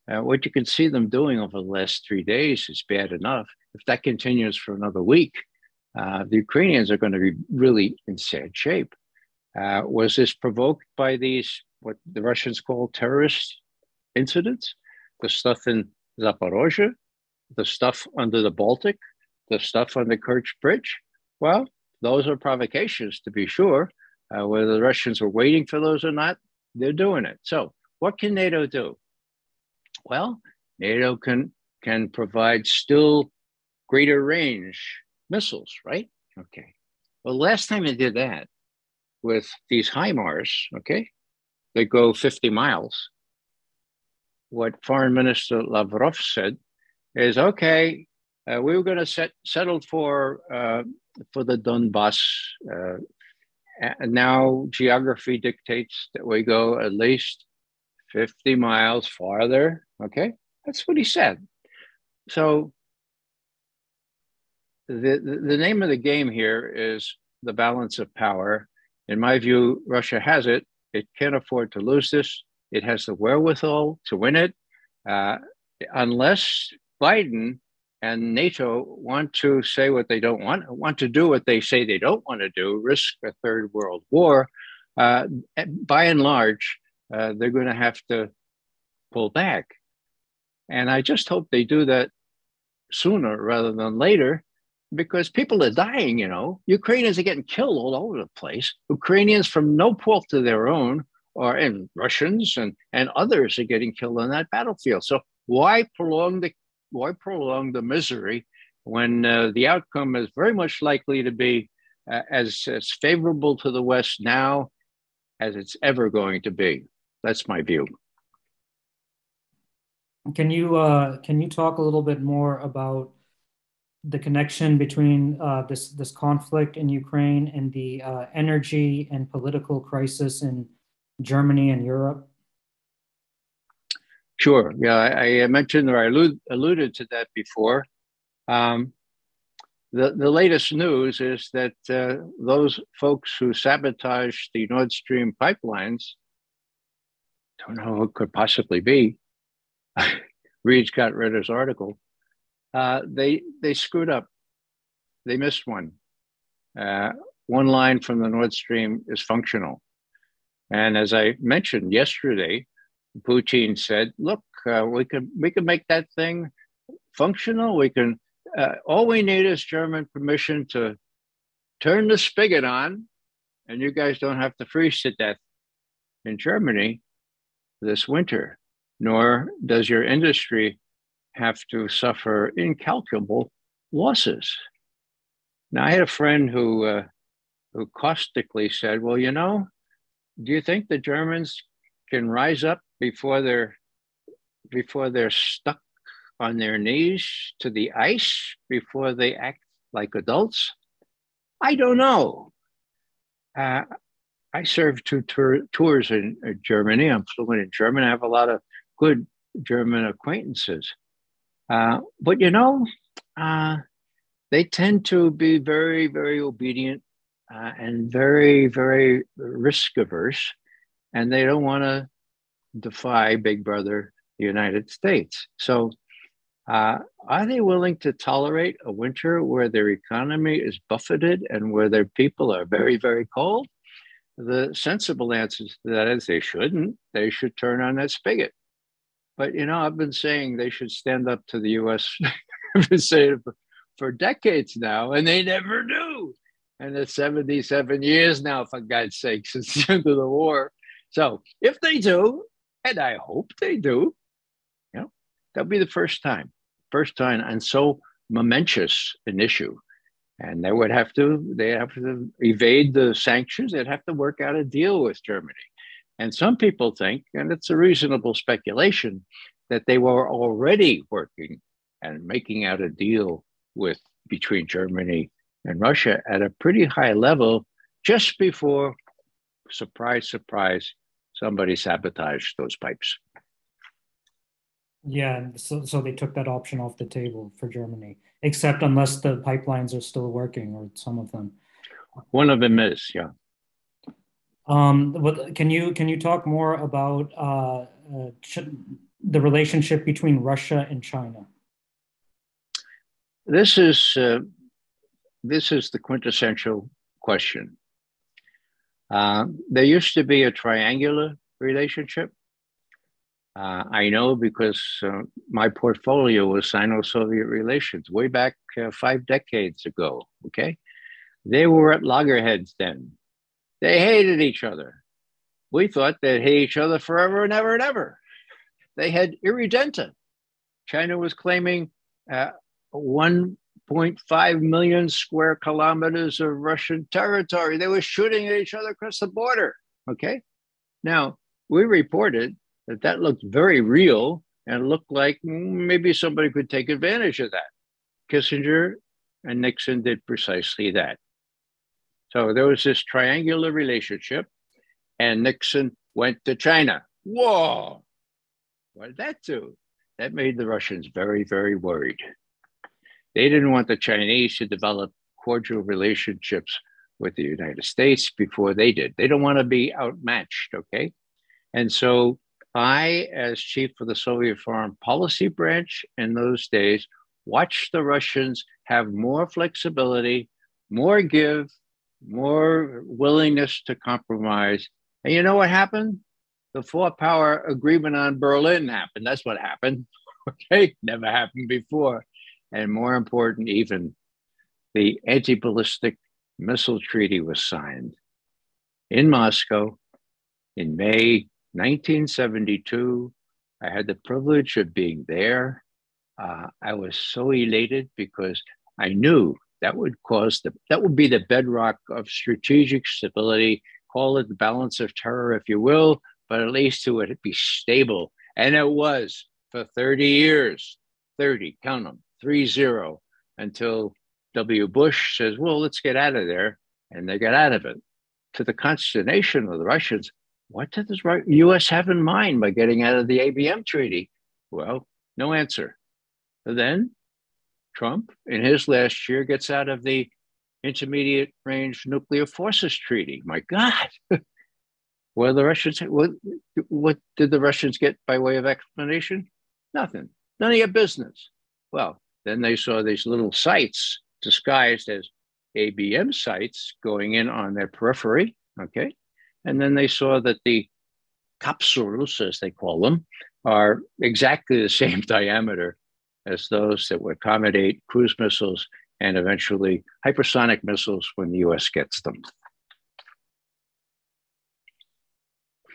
What you can see them doing over the last 3 days is bad enough. If that continues for another week, the Ukrainians are going to be really in sad shape. Was this provoked by these, what the Russians call terrorist incidents? The stuff in Zaporozhye, the stuff under the Baltic, the stuff on the Kerch Bridge? Well, those are provocations, to be sure. Whether the Russians were waiting for those or not, they're doing it. So what can NATO do? Well, NATO can provide still greater range missiles, right? Okay. Well, last time they did that with these HIMARS, okay, they go 50 miles. What Foreign Minister Lavrov said is, okay, we were going to settle for the Donbass. And now geography dictates that we go at least 50 miles farther. Okay, that's what he said. So the name of the game here is the balance of power. In my view, Russia has it. It can't afford to lose this. It has the wherewithal to win it, unless Biden and NATO want to say what they don't want to do what they say they don't want to do, risk a third world war. By and large, they're going to have to pull back. And I just hope they do that sooner rather than later, because people are dying, you know. Ukrainians are getting killed all over the place. Ukrainians from no fault of their own, and Russians and others are getting killed on that battlefield. So why prolong the misery when the outcome is very much likely to be as favorable to the West now as it's ever going to be? That's my view. Can you talk a little bit more about the connection between this conflict in Ukraine and the energy and political crisis in Germany and Europe? Sure. Yeah, I mentioned or I alluded to that before. The latest news is that those folks who sabotaged the Nord Stream pipelines, don't know who it could possibly be. Read Scott Ritter's article. They screwed up. They missed one. One line from the Nord Stream is functional. And as I mentioned yesterday, Putin said, look, we can make that thing functional. We can, all we need is German permission to turn the spigot on, and you guys don't have to freeze to death in Germany this winter, nor does your industry have to suffer incalculable losses. Now, I had a friend who caustically said, well, you know, do you think the Germans can rise up before they're stuck on their knees to the ice before they act like adults? I don't know. I served 2 tours in Germany. I'm fluent in German. I have a lot of good German acquaintances. But, you know, they tend to be very, very obedient and very, very risk averse. And they don't want to defy Big Brother, the United States. So are they willing to tolerate a winter where their economy is buffeted and where their people are very, very cold? The sensible answer to that is they shouldn't. They should turn on that spigot. But, you know, I've been saying they should stand up to the U.S. I've been saying it for decades now, and they never do. And it's 77 years now, for God's sake, since the end of the war. So if they do, and I hope they do, you know, that'll be the first time on so momentous an issue. And they have to evade the sanctions. They'd have to work out a deal with Germany. And some people think, and it's a reasonable speculation, that they were already working and making out a deal between Germany and Russia at a pretty high level just before, surprise, surprise, somebody sabotaged those pipes. Yeah, so they took that option off the table for Germany, except unless the pipelines are still working, or some of them. One of them is, yeah. But can you talk more about the relationship between Russia and China? This is the quintessential question. There used to be a triangular relationship. I know because my portfolio was Sino-Soviet relations way back 5 decades ago, okay? They were at loggerheads then. They hated each other. We thought they'd hate each other forever and ever and ever. They had irredenta. China was claiming 1.5 million square kilometers of Russian territory. They were shooting at each other across the border, okay? Now, we reported that looked very real and looked like maybe somebody could take advantage of that. Kissinger and Nixon did precisely that. So there was this triangular relationship, and Nixon went to China. Whoa! What did that do? That made the Russians very, very worried. They didn't want the Chinese to develop cordial relationships with the United States before they did. They don't want to be outmatched, okay? And so I, as chief of the Soviet Foreign Policy Branch in those days, watched the Russians have more flexibility, more give, more willingness to compromise. And you know what happened? The four-power agreement on Berlin happened. That's what happened. Okay, never happened before. And more important even, the anti-ballistic missile treaty was signed in Moscow in May 1972. I had the privilege of being there. I was so elated because I knew that would be the bedrock of strategic stability. Call it the balance of terror, if you will, but at least it would be stable. And it was for 30 years, 30, count them, 30, until W. Bush says, well, let's get out of there. And they got out of it. To the consternation of the Russians, what did the U.S. have in mind by getting out of the ABM treaty? Well, no answer. Then Trump, in his last year, gets out of the Intermediate Range Nuclear Forces Treaty. My God. Well, the Russians, what did the Russians get by way of explanation? Nothing. None of your business. Well, then they saw these little sites disguised as ABM sites going in on their periphery, okay? And then they saw that the capsules, as they call them, are exactly the same diameter as those that would accommodate cruise missiles and eventually hypersonic missiles when the US gets them.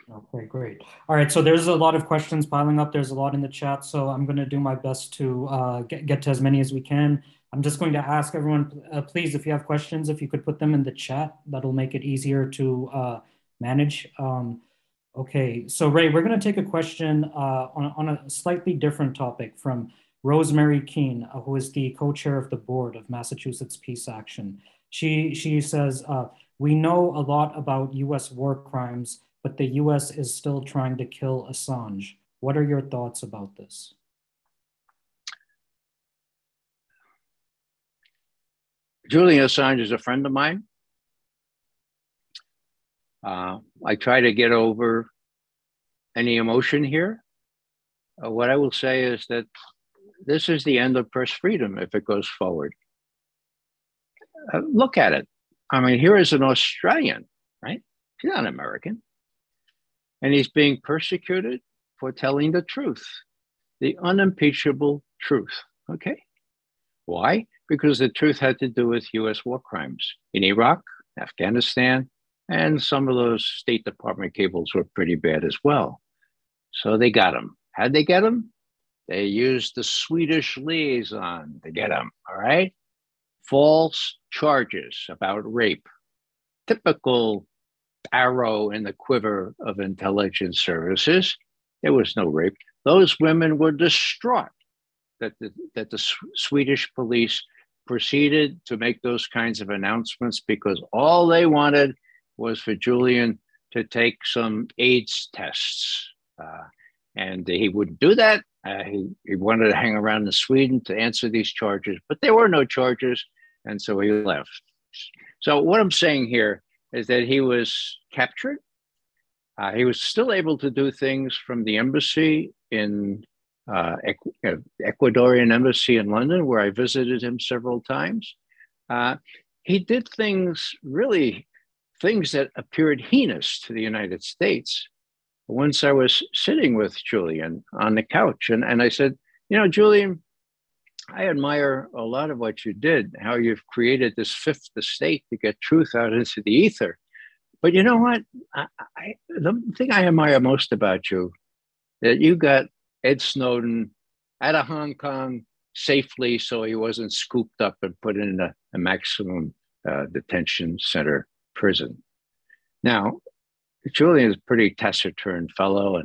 Okay, great. All right, so there's a lot of questions piling up. There's a lot in the chat, so I'm going to do my best to get to as many as we can. I'm just going to ask everyone, please, if you have questions, if you could put them in the chat, that'll make it easier to manage. Okay, so Ray, we're going to take a question on a slightly different topic from Rosemary Keene, who is the co-chair of the board of Massachusetts Peace Action. She says, we know a lot about US war crimes, but the US is still trying to kill Assange. What are your thoughts about this? Julian Assange is a friend of mine. I try to get over any emotion here. What I will say is that this is the end of press freedom if it goes forward. Look at it. I mean, here is an Australian, right? He's not American. And he's being persecuted for telling the truth, the unimpeachable truth, okay? Why? Because the truth had to do with US war crimes in Iraq, Afghanistan, and some of those State Department cables were pretty bad as well. So they got him. How'd they get him? They used the Swedish liaison to get him, all right? False charges about rape. Typical arrow in the quiver of intelligence services. There was no rape. Those women were distraught that the Swedish police proceeded to make those kinds of announcements because all they wanted was for Julian to take some AIDS tests. And he wouldn't do that. He wanted to hang around in Sweden to answer these charges, but there were no charges. And so he left. So what I'm saying here is that he was captured. He was still able to do things from the embassy in Ecuadorian embassy in London, where I visited him several times. He did things that appeared heinous to the United States. Once I was sitting with Julian on the couch, and I said, you know, Julian, I admire a lot of what you did, how you've created this fifth estate to get truth out into the ether. But you know what? The thing I admire most about you, that you got Ed Snowden out of Hong Kong safely so he wasn't scooped up and put in a maximum detention center prison. Now, Julian is a pretty taciturn fellow,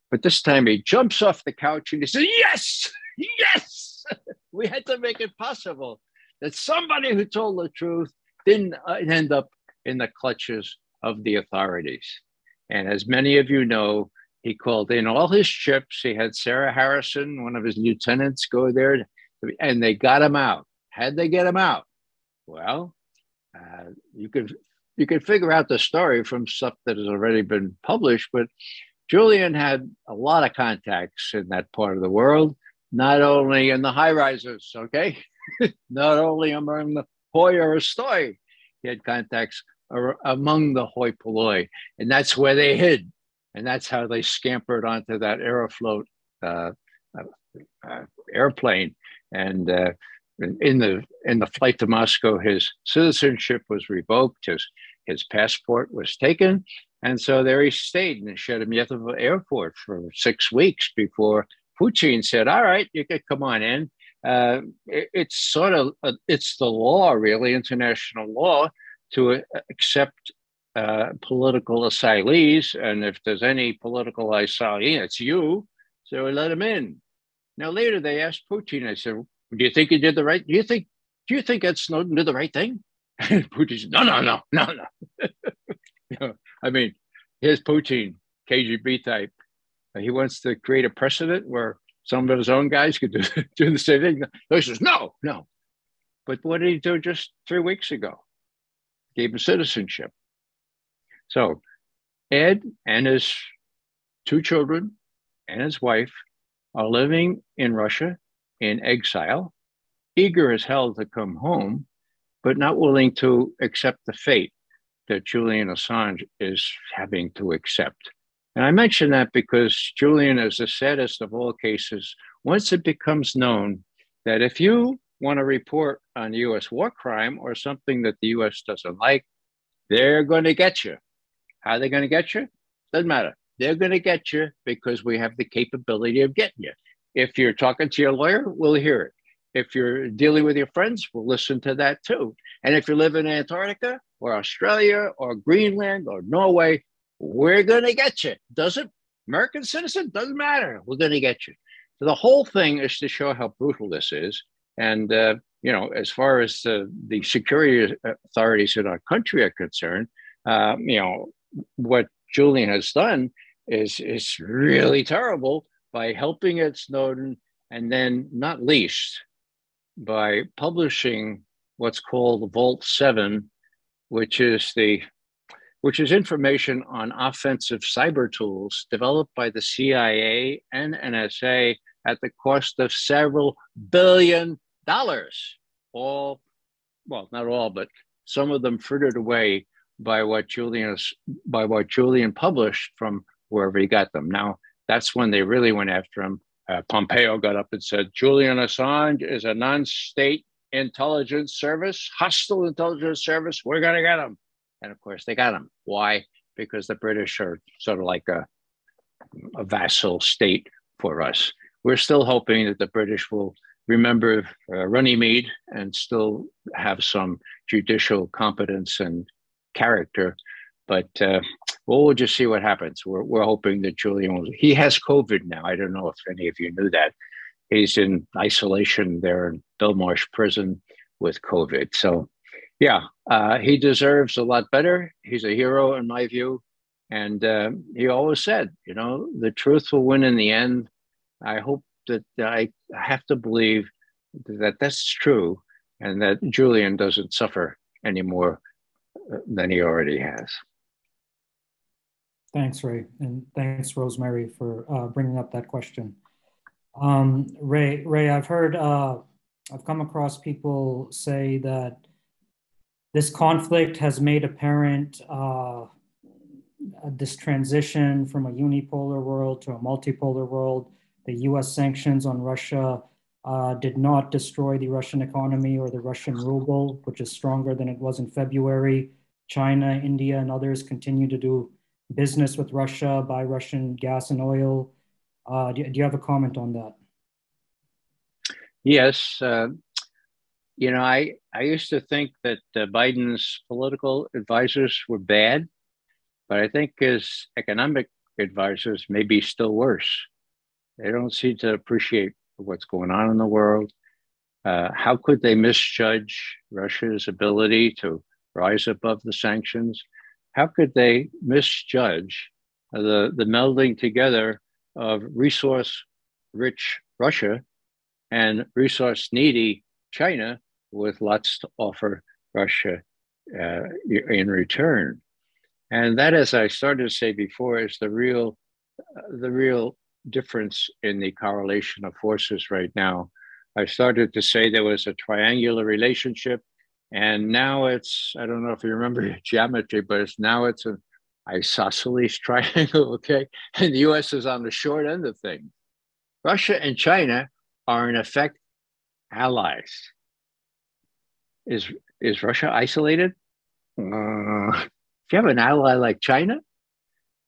but this time he jumps off the couch and he says, yes, yes, we had to make it possible that somebody who told the truth didn't end up in the clutches of the authorities. And as many of you know, he called in all his chips. He had Sare Harrison, one of his lieutenants, go there, and they got him out. How'd they get him out? Well, you could figure out the story from stuff that has already been published, but Julian had a lot of contacts in that part of the world, not only in the high rises, okay? Not only among the hoi or stoi. He had contacts among the hoi polloi, and that's where they hid. And that's how they scampered onto that Aeroflot airplane. And in the flight to Moscow, his citizenship was revoked. His passport was taken. And so there he stayed in the Sheremetyevo airport for 6 weeks before Putin said, all right, you can come on in. It's the law, really, international law, to accept political asylees. And if there's any political asylee, it's you. So we let him in. Now, later they asked Putin, I said, do you think he did the right? Do you think Ed Snowden did the right thing? And Putin said, no. You know, I mean, here's Putin, KGB type. He wants to create a precedent where some of his own guys could do the same thing. He says, no. But what did he do just 3 weeks ago? Gave him citizenship. So Ed and his 2 children and his wife are living in Russia in exile, eager as hell to come home, but not willing to accept the fate that Julian Assange is having to accept. And I mention that because Julian is the saddest of all cases. Once it becomes known that if you want to report on US war crime or something that the US doesn't like, they're going to get you. How are they going to get you? Doesn't matter. They're going to get you because we have the capability of getting you. If you're talking to your lawyer, we'll hear it. If you're dealing with your friends, we'll listen to that too. And if you live in Antarctica or Australia or Greenland or Norway, we're going to get you. Doesn't American citizen? Doesn't matter. We're going to get you. So the whole thing is to show how brutal this is. And, you know, as far as the security authorities in our country are concerned, you know, what Julian has done is really terrible by helping Ed Snowden, and then not least by publishing what's called the Vault 7, which is the which is information on offensive cyber tools developed by the CIA and NSA at the cost of several $billion. All, well, not all, but some of them frittered away by what Julian published from wherever he got them. Now, that's when they really went after him. Pompeo got up and said, Julian Assange is a non-state intelligence service, hostile intelligence service. We're going to get him. And of course, they got him. Why? Because the British are sort of like a vassal state for us. We're still hoping that the British will remember Runnymede and still have some judicial competence and character. But we'll just see what happens. We're hoping that Julian will. He has COVID now. I don't know if any of you knew that. He's in isolation there in Belmarsh prison with COVID. So, yeah, he deserves a lot better. He's a hero in my view. And he always said, you know, the truth will win in the end. I hope that I have to believe that that's true and that Julian doesn't suffer any more than he already has. Thanks, Ray. And thanks, Rosemary, for bringing up that question. Ray, I've heard, I've come across people say that this conflict has made apparent this transition from a unipolar world to a multipolar world. The US sanctions on Russia did not destroy the Russian economy or the Russian ruble, which is stronger than it was in February. China, India, and others continue to do business with Russia, buy Russian gas and oil. Do you have a comment on that? Yes. You know, I used to think that Biden's political advisors were bad, but I think his economic advisors may be still worse. They don't seem to appreciate what's going on in the world. How could they misjudge Russia's ability to rise above the sanctions? How could they misjudge the melding together of resource-rich Russia and resource-needy China with lots to offer Russia in return? And that, as I started to say before, is the real difference in the correlation of forces right now. I started to say there was a triangular relationship, and now it's, I don't know if you remember geometry, but it's an isosceles triangle, okay? And the US is on the short end of things. Russia and China are in effect allies. Is Russia isolated? If you have an ally like China,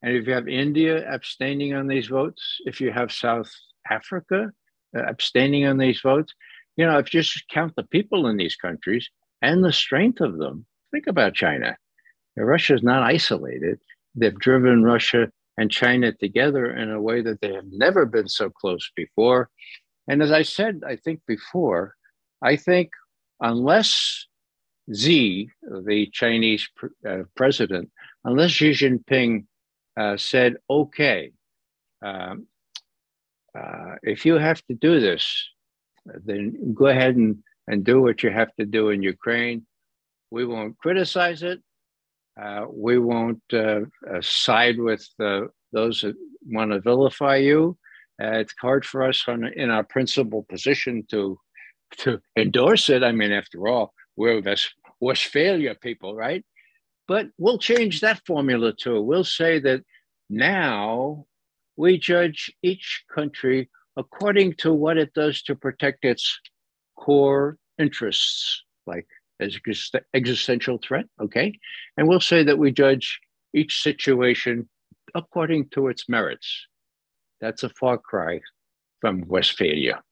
and if you have India abstaining on these votes, if you have South Africa abstaining on these votes, you know, if you just count the people in these countries and the strength of them, think about China. Russia is not isolated. They've driven Russia and China together in a way that they have never been so close before. And as I said, I think before, I think unless Xi, the Chinese president, unless Xi Jinping said, okay, if you have to do this, then go ahead and do what you have to do in Ukraine. We won't criticize it. We won't side with those that want to vilify you. It's hard for us in our principal position to endorse it. I mean, after all, we're Westphalia people, right? But we'll change that formula too. We'll say that now we judge each country according to what it does to protect its core interests, like existential threat, okay? And we'll say that we judge each situation according to its merits. That's a far cry from Westphalia.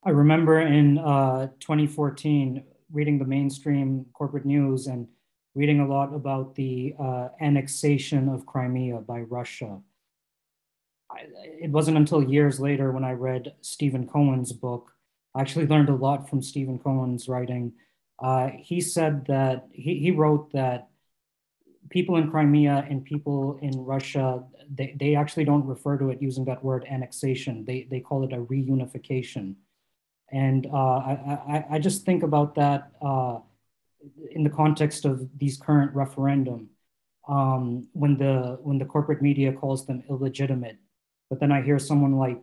I remember in 2014 reading the mainstream corporate news and reading a lot about the annexation of Crimea by Russia. It wasn't until years later when I read Stephen Cohen's book. I actually learned a lot from Stephen Cohen's writing. He said that, he wrote that people in Crimea and people in Russia, they actually don't refer to it using that word annexation. They call it a reunification. And I just think about that. in the context of these current referendum, when the corporate media calls them illegitimate, but then I hear someone like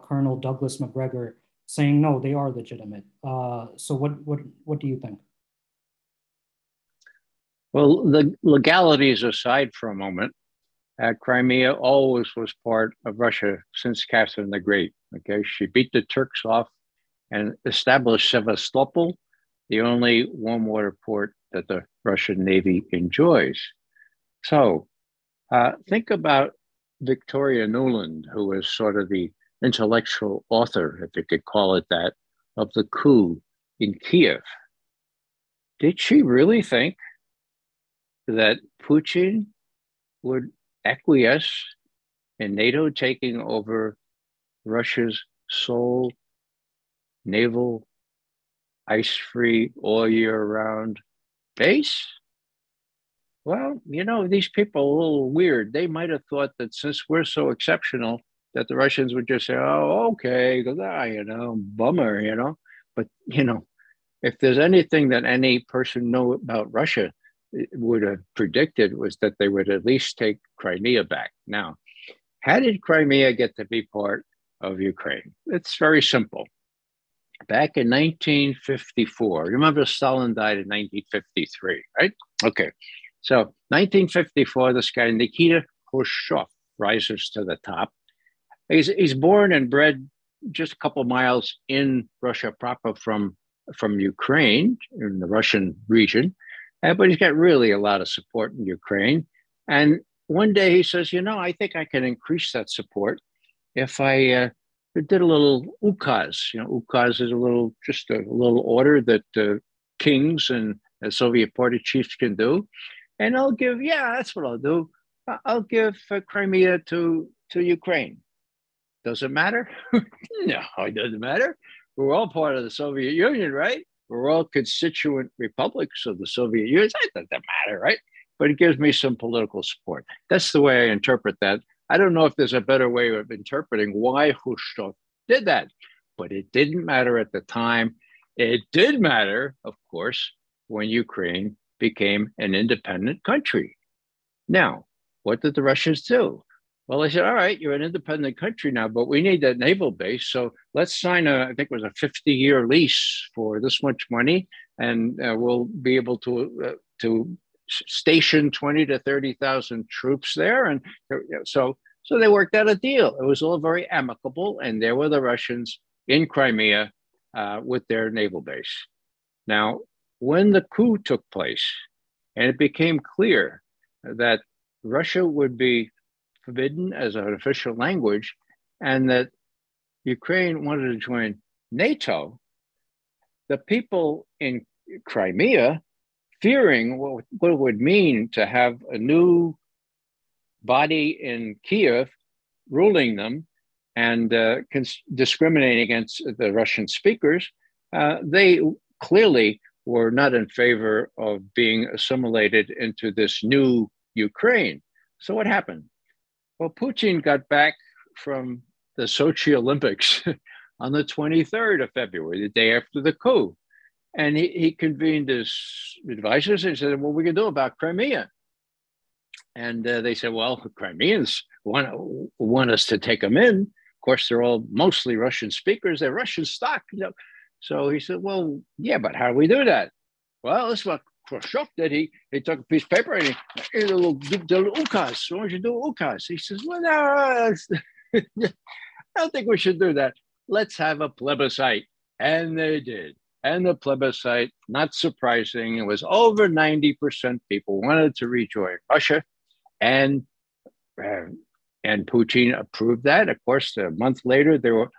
Colonel Douglas McGregor saying no, they are legitimate. So what do you think? Well, the legalities aside for a moment, Crimea always was part of Russia since Catherine the Great. Okay, she beat the Turks off and established Sevastopol, the only warm water port that the Russian Navy enjoys. So think about Victoria Nuland, who was sort of the intellectual author, if you could call it that, of the coup in Kiev. Did she really think that Putin would acquiesce in NATO taking over Russia's sole naval, ice-free, all year-round base? Well, you know, these people are a little weird. They might have thought that since we're so exceptional, that the Russians would just say, oh, okay, because, you know, bummer, you know. But, you know, if there's anything that any person know about Russia would have predicted was that they would at least take Crimea back. Now, how did Crimea get to be part of Ukraine? It's very simple. Back in 1954, remember Stalin died in 1953, right? Okay. So 1954, this guy, Nikita Khrushchev, rises to the top. He's born and bred just a couple miles in Russia proper from Ukraine, in the Russian region. But he's got really a lot of support in Ukraine. And one day he says, you know, I think I can increase that support if I did a little ukaz. You know, ukaz is just a little order that kings and Soviet party chiefs can do. And I'll give, that's what I'll do. I'll give Crimea to Ukraine. Does it matter? No, it doesn't matter. We're all part of the Soviet Union, right? We're all constituent republics of the Soviet Union. It doesn't matter, right? But it gives me some political support. That's the way I interpret that. I don't know if there's a better way of interpreting why Khrushchev did that, but it didn't matter at the time. It did matter, of course, when Ukraine became an independent country. Now, what did the Russians do? Well, they said, all right, you're an independent country now, but we need that naval base. So let's sign I think it was a 50-year lease for this much money, and we'll be able to station 20 to 30,000 troops there. And so they worked out a deal. It was all very amicable, and there were the Russians in Crimea with their naval base. Now, when the coup took place, and it became clear that Russia would be forbidden as an official language, and that Ukraine wanted to join NATO, the people in Crimea, fearing what it would mean to have a new body in Kiev ruling them and discriminating against the Russian speakers, they clearly were not in favor of being assimilated into this new Ukraine. So what happened? Well, Putin got back from the Sochi Olympics on the 23rd of February, the day after the coup. And he convened his advisors and said, what are we going to do about Crimea? And they said, well, the Crimeans want us to take them in. Of course, they're all mostly Russian speakers. They're Russian stock. You know? So he said, well, yeah, but how do we do that? Well, this is what Khrushchev did. He took a piece of paper and he did a little ukaz. Why don't you do ukaz? He says, well, no, I don't think we should do that. Let's have a plebiscite. And they did. And the plebiscite, not surprising, it was over 90% people wanted to rejoin Russia. And Putin approved that. Of course, a month later, they were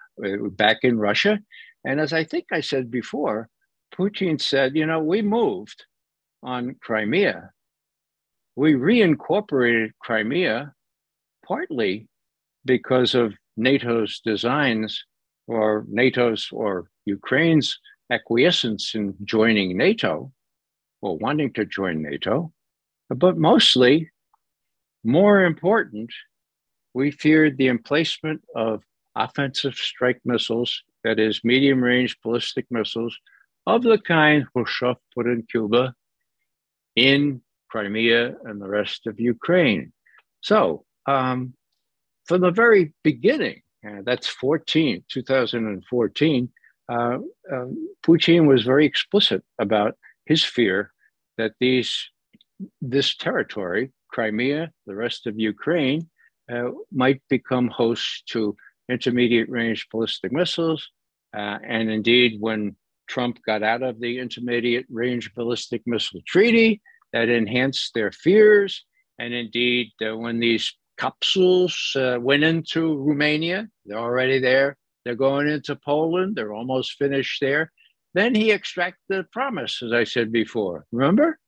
back in Russia. And as I think I said before, Putin said, you know, we moved on Crimea. We reincorporated Crimea partly because of NATO's designs or NATO's or Ukraine's acquiescence in joining NATO or wanting to join NATO, but mostly, more important, we feared the emplacement of offensive strike missiles, that is medium-range ballistic missiles of the kind Khrushchev put in Cuba in Crimea and the rest of Ukraine. So from the very beginning, that's 2014, Putin was very explicit about his fear that this territory, Crimea, the rest of Ukraine, might become host to intermediate range ballistic missiles. And indeed, when Trump got out of the intermediate range ballistic missile treaty, that enhanced their fears. And indeed, when these capsules went into Romania, they're already there. They're going into Poland. They're almost finished there. Then he extracted the promise, as I said before. Remember?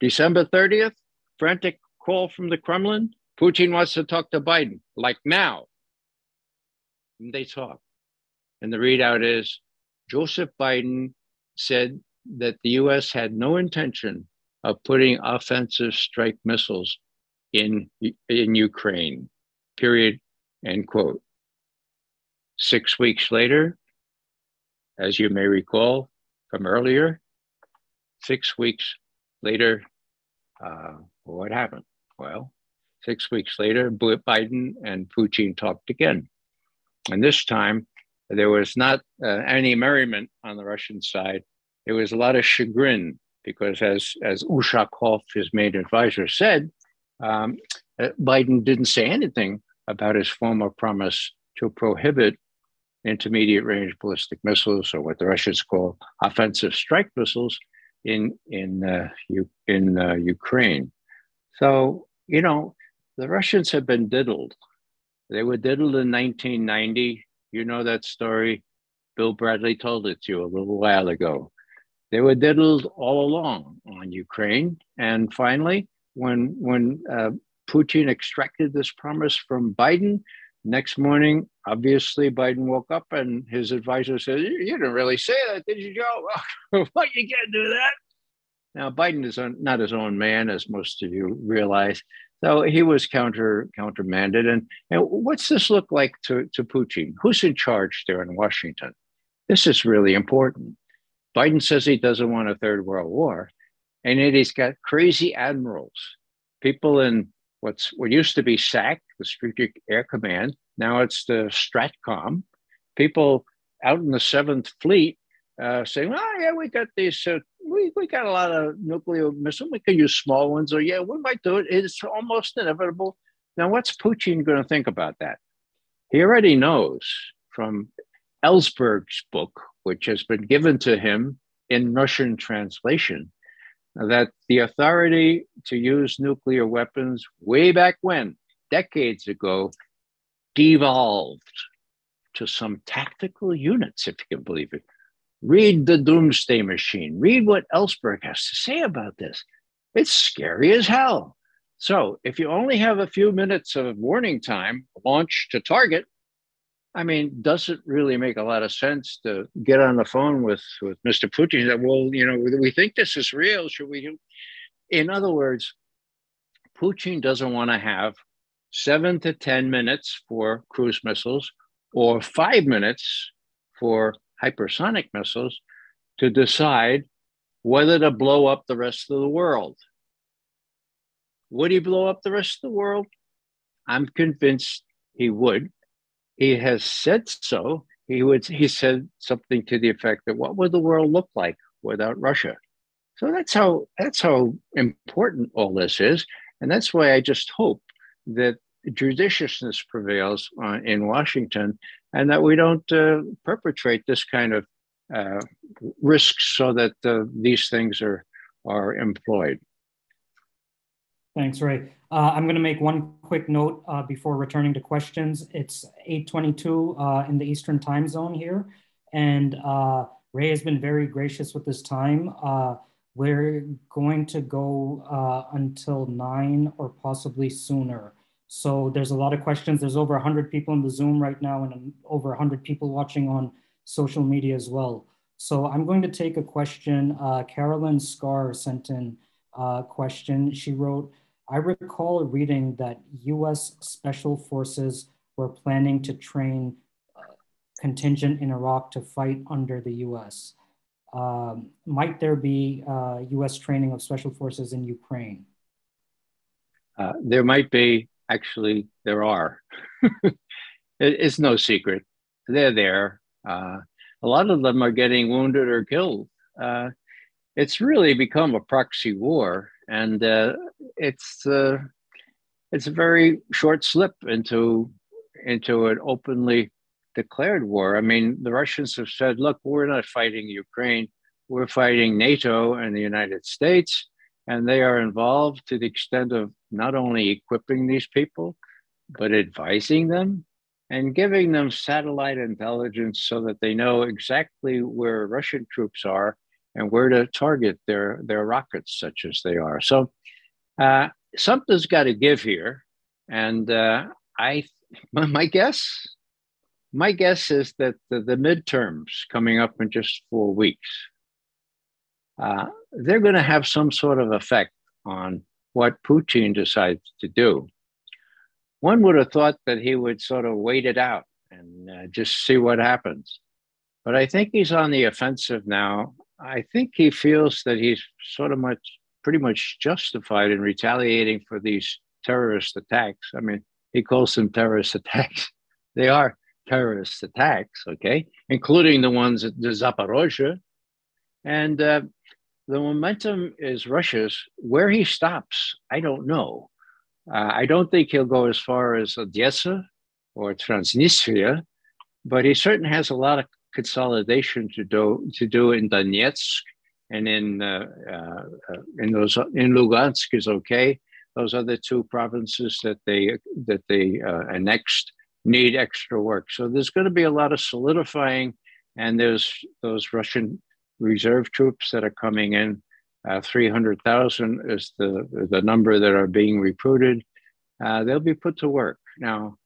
December 30th, frantic call from the Kremlin. Putin wants to talk to Biden, like now. And they talk. And the readout is Joseph Biden said that the US had no intention of putting offensive strike missiles in Ukraine, period, end quote. 6 weeks later, as you may recall from earlier, 6 weeks later, what happened? Well, 6 weeks later, Biden and Putin talked again. And this time, there was not any merriment on the Russian side. There was a lot of chagrin because, as Ushakov, his main advisor, said, Biden didn't say anything about his former promise to prohibit intermediate range ballistic missiles, or what the Russians call offensive strike missiles, in Ukraine. So, you know, the Russians have been diddled. They were diddled in 1990. You know that story. Bill Bradley told it to you a little while ago. They were diddled all along on Ukraine. And finally, when Putin extracted this promise from Biden, next morning, obviously, Biden woke up and his advisor said, "You didn't really say that, did you, Joe?" Well, you can't do that. Now, Biden is not his own man, as most of you realize. So he was countermanded. And what's this look like to Putin? Who's in charge there in Washington? This is really important. Biden says he doesn't want a third world war. And yet he's got crazy admirals, people in what used to be SAC, the Strategic Air Command. Now it's the STRATCOM. People out in the 7th Fleet saying, "Oh, yeah, we got these, we got a lot of nuclear missiles. We could use small ones, or yeah, we might do it. It's almost inevitable." Now, what's Putin going to think about that? He already knows from Ellsberg's book, which has been given to him in Russian translation, that the authority to use nuclear weapons way back when, decades ago, devolved to some tactical units, if you can believe it. Read the Doomsday Machine. Read what Ellsberg has to say about this. It's scary as hell. So if you only have a few minutes of warning time, launch to target, I mean, does it really make a lot of sense to get on the phone with Mr. Putin that, well, you know, we think this is real. Should we do? In other words, Putin doesn't want to have 7 to 10 minutes for cruise missiles or 5 minutes for hypersonic missiles to decide whether to blow up the rest of the world. Would he blow up the rest of the world? I'm convinced he would. He has said so. He said something to the effect that what would the world look like without Russia? So that's how important all this is. And that's why I just hope that judiciousness prevails in Washington and that we don't perpetrate this kind of risks so that these things are employed. Thanks, Ray. I'm going to make one quick note before returning to questions. It's 8:22 in the Eastern time zone here. And Ray has been very gracious with his time. We're going to go until 9 or possibly sooner. So there's a lot of questions. There's over 100 people in the Zoom right now and over 100 people watching on social media as well. So I'm going to take a question. Carolyn Scar sent in a question. She wrote, "I recall reading that US Special Forces were planning to train contingent in Iraq to fight under the US. Might there be U.S. training of special forces in Ukraine? There might be. Actually, there are. It's no secret. They're there. A lot of them are getting wounded or killed. It's really become a proxy war, and it's a very short slip into an openly declared war. I mean, the Russians have said, "Look, we're not fighting Ukraine. We're fighting NATO and the United States," and they are involved to the extent of not only equipping these people, but advising them and giving them satellite intelligence so that they know exactly where Russian troops are and where to target their rockets, such as they are. So something's got to give here, and my guess is that the midterms coming up in just 4 weeks, they're going to have some sort of effect on what Putin decides to do. One would have thought that he would sort of wait it out and just see what happens. But I think he's on the offensive now. I think he feels that he's pretty much justified in retaliating for these terrorist attacks. I mean, he calls them terrorist attacks. They are terrorist attacks, okay, including the ones at the Zaporozhye. And the momentum is Russia's. Where he stops, I don't know. I don't think he'll go as far as Odessa or Transnistria, but he certainly has a lot of consolidation to do in Donetsk and in Lugansk is okay. Those other two provinces that they annexed need extra work. So there's going to be a lot of solidifying, and there's those Russian reserve troops that are coming in. 300,000 is the number that are being recruited. They'll be put to work. Now,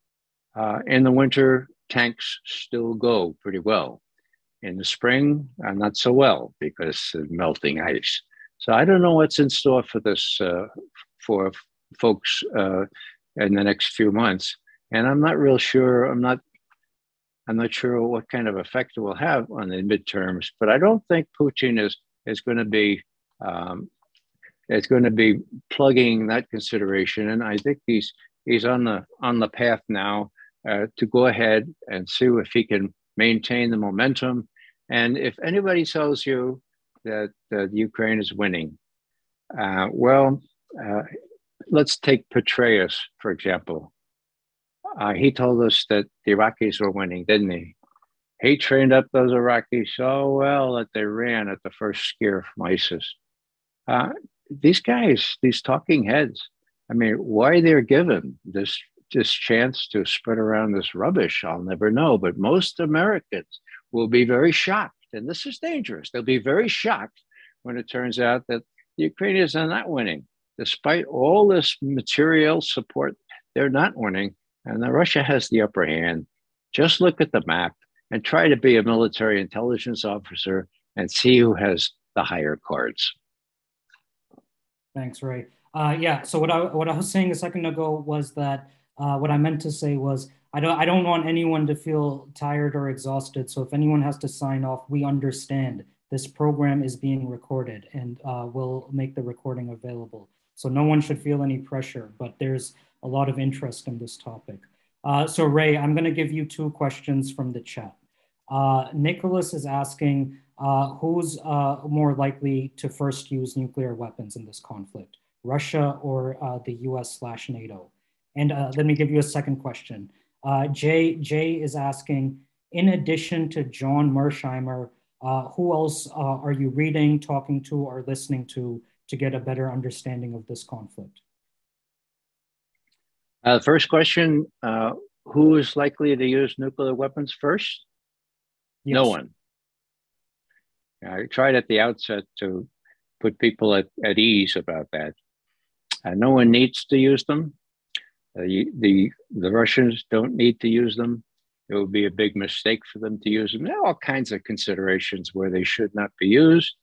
in the winter, tanks still go pretty well. In the spring, not so well because of melting ice. So I don't know what's in store for this for folks in the next few months, and I'm not real sure. I'm not sure what kind of effect it will have on the midterms. But I don't think Putin is going to be plugging that consideration, and I think he's on the path now to go ahead and see if he can maintain the momentum. And if anybody tells you that Ukraine is winning, let's take Petraeus, for example. He told us that the Iraqis were winning, didn't he? He trained up those Iraqis so well that they ran at the first scare from ISIS. These guys, these talking heads, I mean, why they're given this chance to spread around this rubbish, I'll never know. But most Americans will be very shocked, and this is dangerous. They'll be very shocked when it turns out that the Ukrainians are not winning. Despite all this material support, they're not winning, and Russia has the upper hand. Just look at the map and try to be a military intelligence officer and see who has the higher cards. Thanks, Ray. Yeah, so what I was saying a second ago was that what I meant to say was I don't want anyone to feel tired or exhausted. So if anyone has to sign off, we understand this program is being recorded, and we'll make the recording available. So no one should feel any pressure, but there's a lot of interest in this topic. So Ray, I'm going to give you 2 questions from the chat. Nicholas is asking, who's more likely to first use nuclear weapons in this conflict, Russia or the US/NATO? And let me give you a second question. Jay is asking, in addition to John Mersheimer, who else are you reading, talking to, or listening to get a better understanding of this conflict? First question, who is likely to use nuclear weapons first? Yes. No one. I tried at the outset to put people at ease about that. No one needs to use them. The Russians don't need to use them. It would be a big mistake for them to use them. There are all kinds of considerations where they should not be used.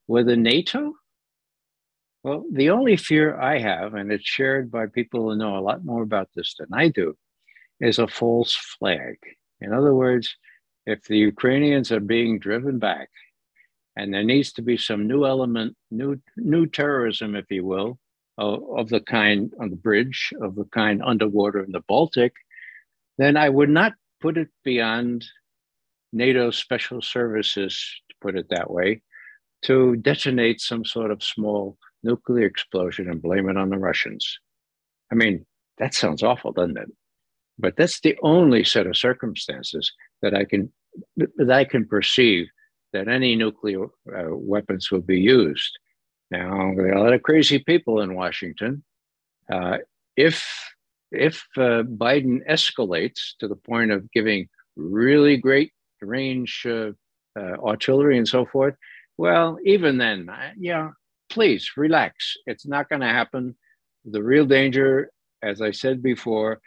Whether NATO? Well, the only fear I have, and it's shared by people who know a lot more about this than I do, is a false flag. In other words, if the Ukrainians are being driven back And there needs to be some new element, new terrorism, if you will, of the kind on the bridge, of the kind underwater in the Baltic, then I would not put it beyond NATO special services, to put it that way, to detonate some sort of small nuclear explosion and blame it on the Russians. I mean, that sounds awful, doesn't it? But that's the only set of circumstances that I can perceive that any nuclear weapons will be used. Now, there are a lot of crazy people in Washington. If Biden escalates to the point of giving really great range artillery and so forth, well, even then, yeah, please relax. It's not going to happen. The real danger, as I said before,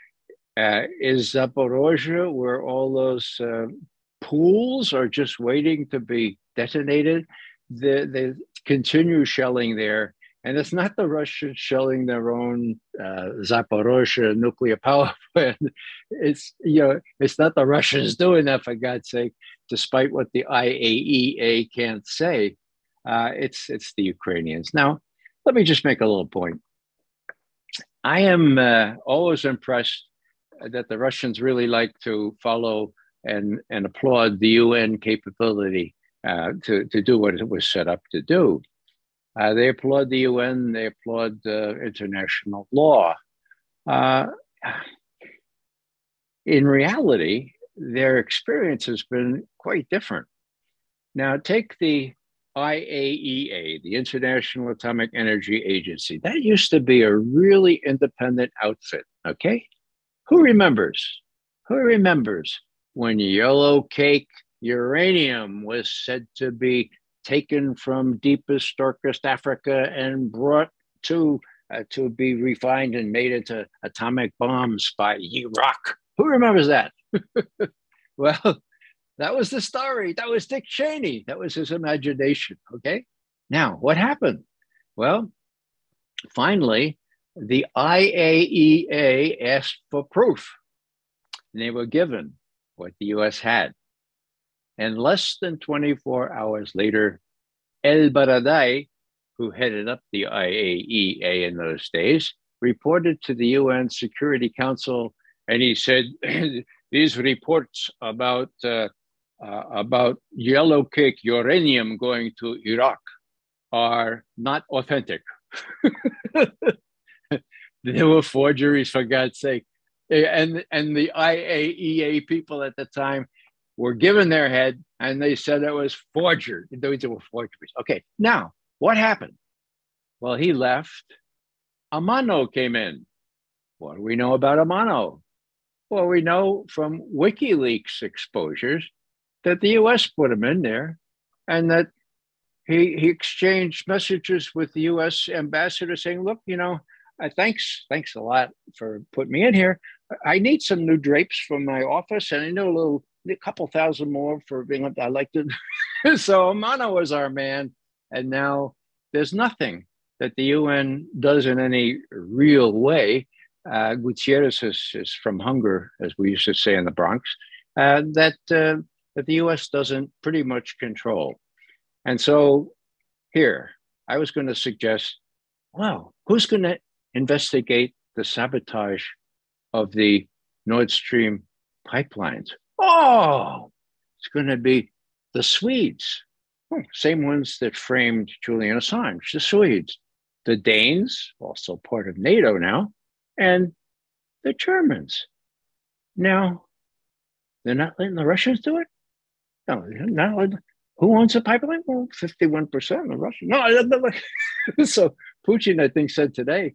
is Zaporozhye, where all those pools are just waiting to be detonated. They continue shelling there. And it's not the Russians shelling their own Zaporozhye nuclear power plant. It's not the Russians doing that, for God's sake, despite what the IAEA can't say. It's the Ukrainians. Now, let me just make a little point. I am always impressed that the Russians really like to follow and applaud the UN capability to do what it was set up to do. They applaud the UN, they applaud international law. In reality, their experience has been quite different. Now, take the IAEA, the International Atomic Energy Agency. That used to be a really independent outfit, okay? Who remembers? Who remembers when yellow cake uranium was said to be taken from deepest, darkest Africa and brought to be refined and made into atomic bombs by Iraq? Who remembers that? Well, that was the story. That was Dick Cheney. That was his imagination, okay? Now, what happened? Well, finally, the IAEA asked for proof. And they were given what the US had. And less than 24 hours later, El Baradei, who headed up the IAEA in those days, reported to the UN Security Council, and he said, these reports about yellow cake uranium going to Iraq are not authentic. There were forgeries, for God's sake. And the IAEA people at the time were given their head, and they said it was forgery. Those were forgeries. Okay, now, what happened? Well, he left. Amano came in. What do we know about Amano? Well, we know from WikiLeaks exposures that the US put him in there, and that he exchanged messages with the US ambassador saying, look, thanks a lot for putting me in here. I need some new drapes for my office, and I know a couple thousand more for being I like to. So Amano was our man, and now there's nothing that the UN does in any real way. Gutierrez is from hunger, as we used to say in the Bronx, that the US doesn't pretty much control. And so here, I was going to suggest, well, who's going to investigate the sabotage of the Nord Stream pipelines? Oh, it's going to be the Swedes. Same ones that framed Julian Assange, the Swedes. The Danes, also part of NATO now, and the Germans. Now, they're not letting the Russians do it? No, they're not letting. Who owns the pipeline? Well, 51% of Russia. No, so Putin, I think, said today,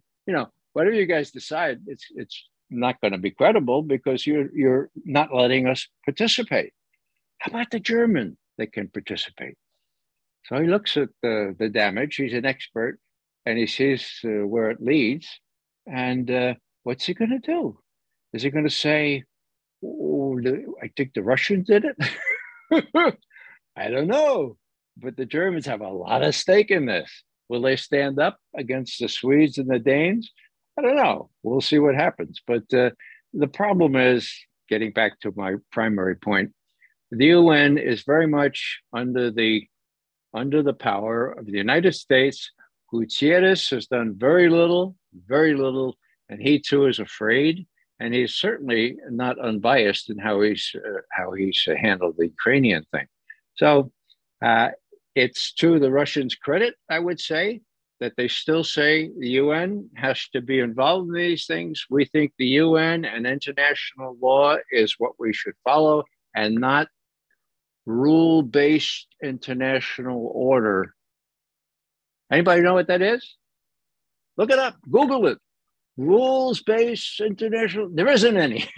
whatever you guys decide, it's not going to be credible because you're not letting us participate. How about the German that can participate? So he looks at the damage. He's an expert, and he sees where it leads. And what's he going to do? Is he going to say, oh, I think the Russians did it? I don't know. But the Germans have a lot of stake in this. Will they stand up against the Swedes and the Danes? I don't know. We'll see what happens. But the problem is, getting back to my primary point, the UN is very much under the under the power of the United States. Gutierrez has done very little, and he too is afraid. And he's certainly not unbiased in how he's handled the Ukrainian thing. So it's to the Russians' credit, I would say, that they still say the UN has to be involved in these things. We think the UN and international law is what we should follow, and not rule-based international order. Anybody know what that is? Look it up, Google it. Rules-based international, there isn't any.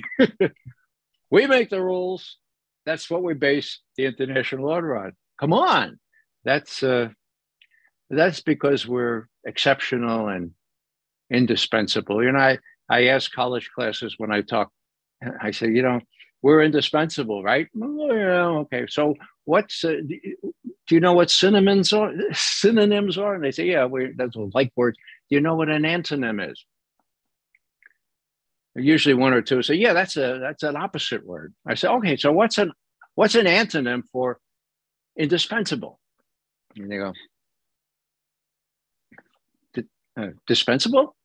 We make the rules. That's what we base the international order on. Come on. That's because we're exceptional and indispensable. You know, I ask college classes when I talk, I say, you know, we're indispensable, right? Oh, yeah, okay. So what's, do you know what synonyms are? And they say, yeah, that's a like word. Do you know what an antonym is? Usually one or two say, yeah, that's an opposite word. I say, okay, so what's an antonym for indispensable? And they go, dispensable?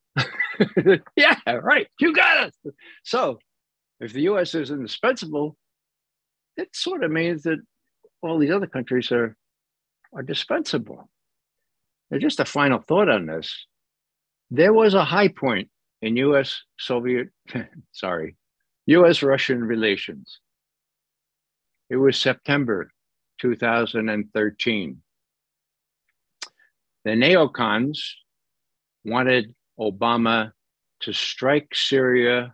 Yeah, right. You got it. So if the US is indispensable, it sort of means that all these other countries are dispensable. And just a final thought on this. There was a high point in US-Russian relations. It was September 2013. The neocons wanted Obama to strike Syria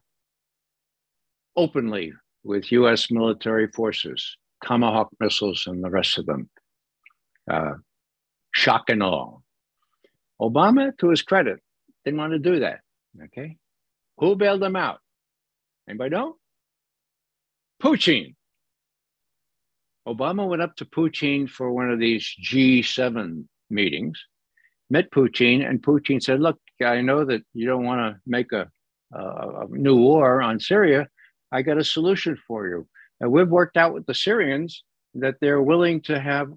openly with US military forces, Tomahawk missiles and the rest of them, shock and awe. Obama, to his credit, didn't want to do that. Okay, who bailed them out? Anybody know? Putin. Obama went up to Putin for one of these G7 meetings, met Putin, and Putin said, look, I know that you don't want to make a new war on Syria. I got a solution for you. And we've worked out with the Syrians that they're willing to have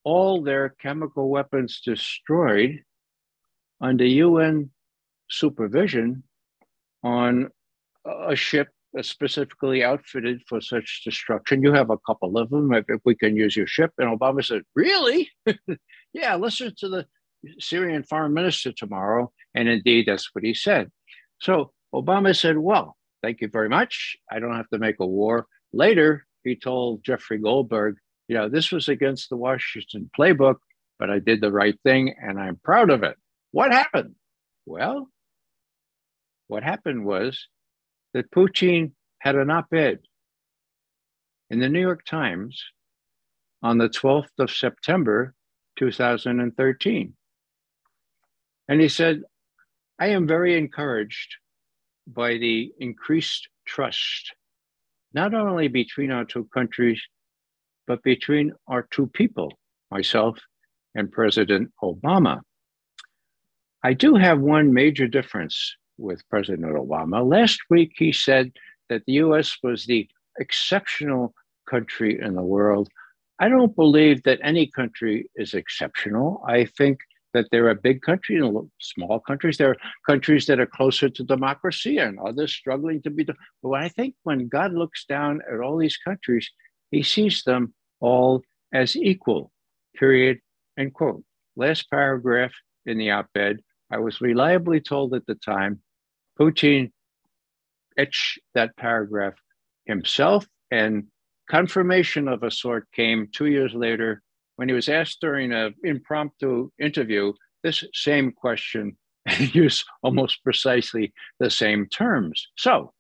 all their chemical weapons destroyed under UN supervision on a ship specifically outfitted for such destruction. You have a couple of them, if we can use your ship. And Obama said, really? Yeah, listen to the Syrian foreign minister tomorrow. And indeed, that's what he said. So Obama said, well, thank you very much. I don't have to make a war. Later, he told Jeffrey Goldberg, you know, this was against the Washington playbook, but I did the right thing and I'm proud of it. What happened? Well, what happened was that Putin had an op-ed in the New York Times on the 12th of September, 2013. And he said, I am very encouraged by the increased trust, not only between our two countries, but between our two people, myself and President Obama. I do have one major difference with President Obama. Last week, he said that the US was the exceptional country in the world. I don't believe that any country is exceptional. I think that there are big countries and small countries. There are countries that are closer to democracy and others struggling to be. But I think when God looks down at all these countries, he sees them all as equal, period, end quote. Last paragraph in the op-ed, I was reliably told at the time, Putin etched that paragraph himself, and confirmation of a sort came 2 years later when he was asked during an impromptu interview this same question and used almost precisely the same terms. So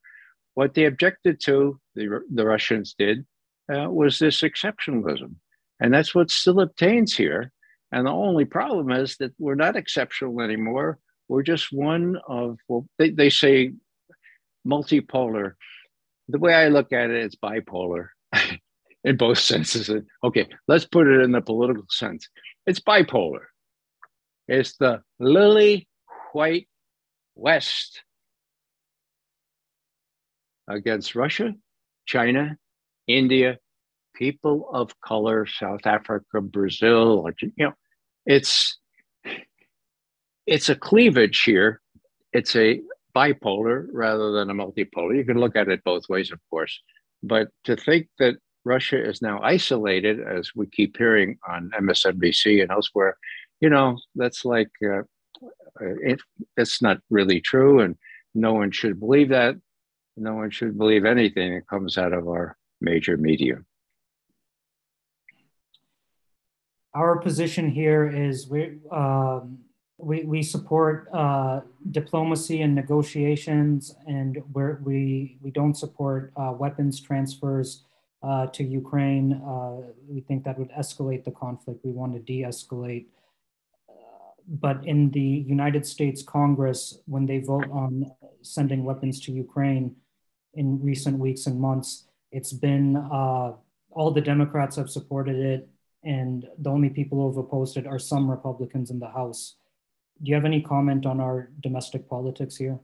what they objected to, the Russians did, was this exceptionalism. And that's what still obtains here. And the only problem is that we're not exceptional anymore. We're just one of, well, they say multipolar. The way I look at it, it's bipolar in both senses. Okay, let's put it in the political sense. It's bipolar. It's the lily white West against Russia, China, India, people of color, South Africa, Brazil, it's a cleavage here. It's a bipolar rather than a multipolar. You can look at it both ways, of course. But to think that Russia is now isolated, as we keep hearing on MSNBC and elsewhere, that's like, it's not really true. And no one should believe that. No one should believe anything that comes out of our major media. Our position here is we support diplomacy and negotiations, and we don't support weapons transfers to Ukraine. We think that would escalate the conflict. We want to de-escalate. But in the United States Congress, when they vote on sending weapons to Ukraine in recent weeks and months, it's been all the Democrats have supported it, and the only people who have opposed it are some Republicans in the House. Do you have any comment on our domestic politics here?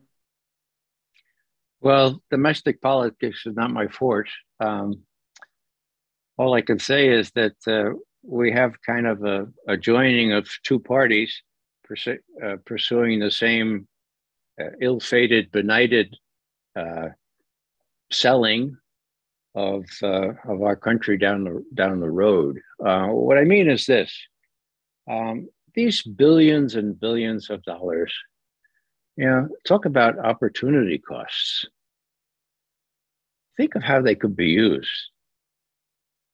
Well, domestic politics is not my forte. All I can say is that we have kind of a joining of two parties pursuing the same ill-fated, benighted selling of our country down the road. What I mean is this: these billions and billions of dollars, talk about opportunity costs. Think of how they could be used.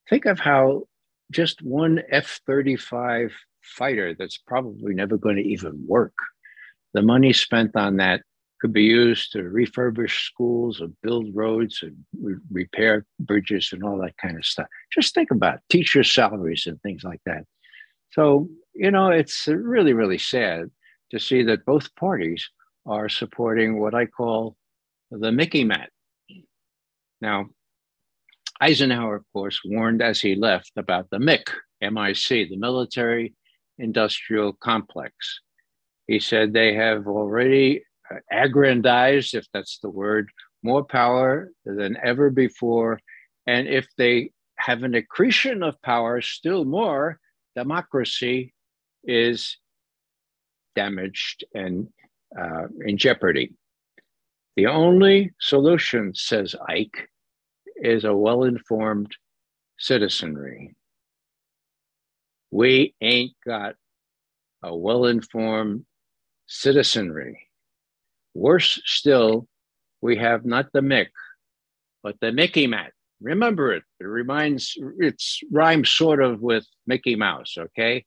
Think of how just one F-35 fighter that's probably never going to even work, the money spent on that could be used to refurbish schools or build roads and repair bridges and all that kind of stuff. Just think about it, teacher salaries and things like that. So, it's really, really sad to see that both parties are supporting what I call the Mickey Mat. Now, Eisenhower, of course, warned as he left about the MIC, the military industrial complex. He said they have already aggrandized, if that's the word, more power than ever before. And if they have an accretion of power, still more, democracy is damaged and in jeopardy. The only solution, says Ike, is a well-informed citizenry. We ain't got a well-informed citizenry. Worse still, we have not the Mick, but the Mickey Mat. Remember it. It rhymes sort of with Mickey Mouse, okay?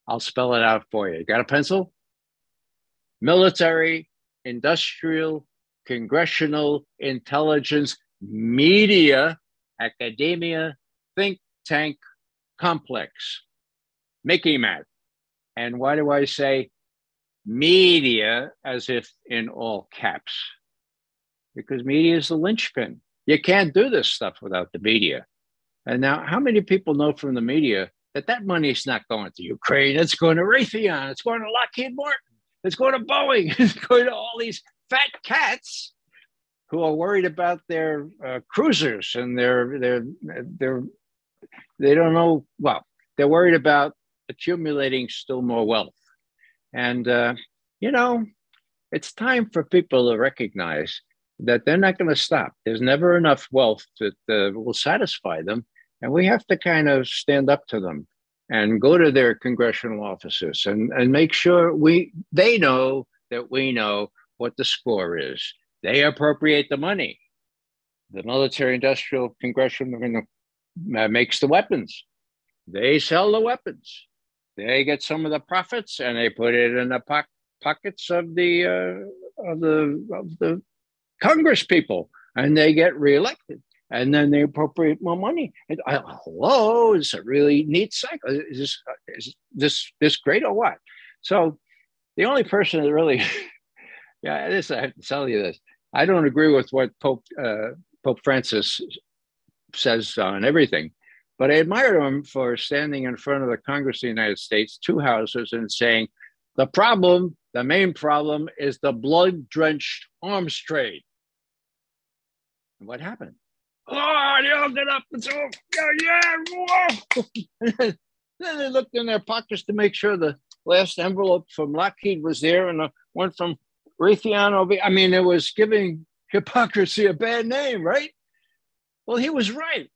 I'll spell it out for you. Got a pencil? Military, industrial, congressional, intelligence, media, academia, think tank, complex. Mickey Mat. And why do I say media as if in all caps? Because media is the linchpin. You can't do this stuff without the media. And now, how many people know from the media that money is not going to Ukraine? It's going to Raytheon. It's going to Lockheed Martin. It's going to Boeing. It's going to all these fat cats who are worried about their cruisers and they don't know. Well, they're worried about accumulating still more wealth. And, it's time for people to recognize that they're not going to stop. There's never enough wealth that will satisfy them. And we have to kind of stand up to them and go to their congressional offices and make sure they know that we know what the score is. They appropriate the money. The military industrial congressional makes the weapons. They sell the weapons. They get some of the profits and they put it in the pockets of the Congress people, and they get reelected, and then they appropriate more money. And hello, it's a really neat cycle. Is this great or what? So the only person that really, I have to tell you this. I don't agree with what Pope Francis says on everything, but I admire him for standing in front of the Congress of the United States, two houses, and saying, the main problem is the blood-drenched arms trade. And what happened? Oh, they all get up and say, oh, yeah, whoa. Then they looked in their pockets to make sure the last envelope from Lockheed was there and one from Raytheon. I mean, it was giving hypocrisy a bad name, right? Well, he was right.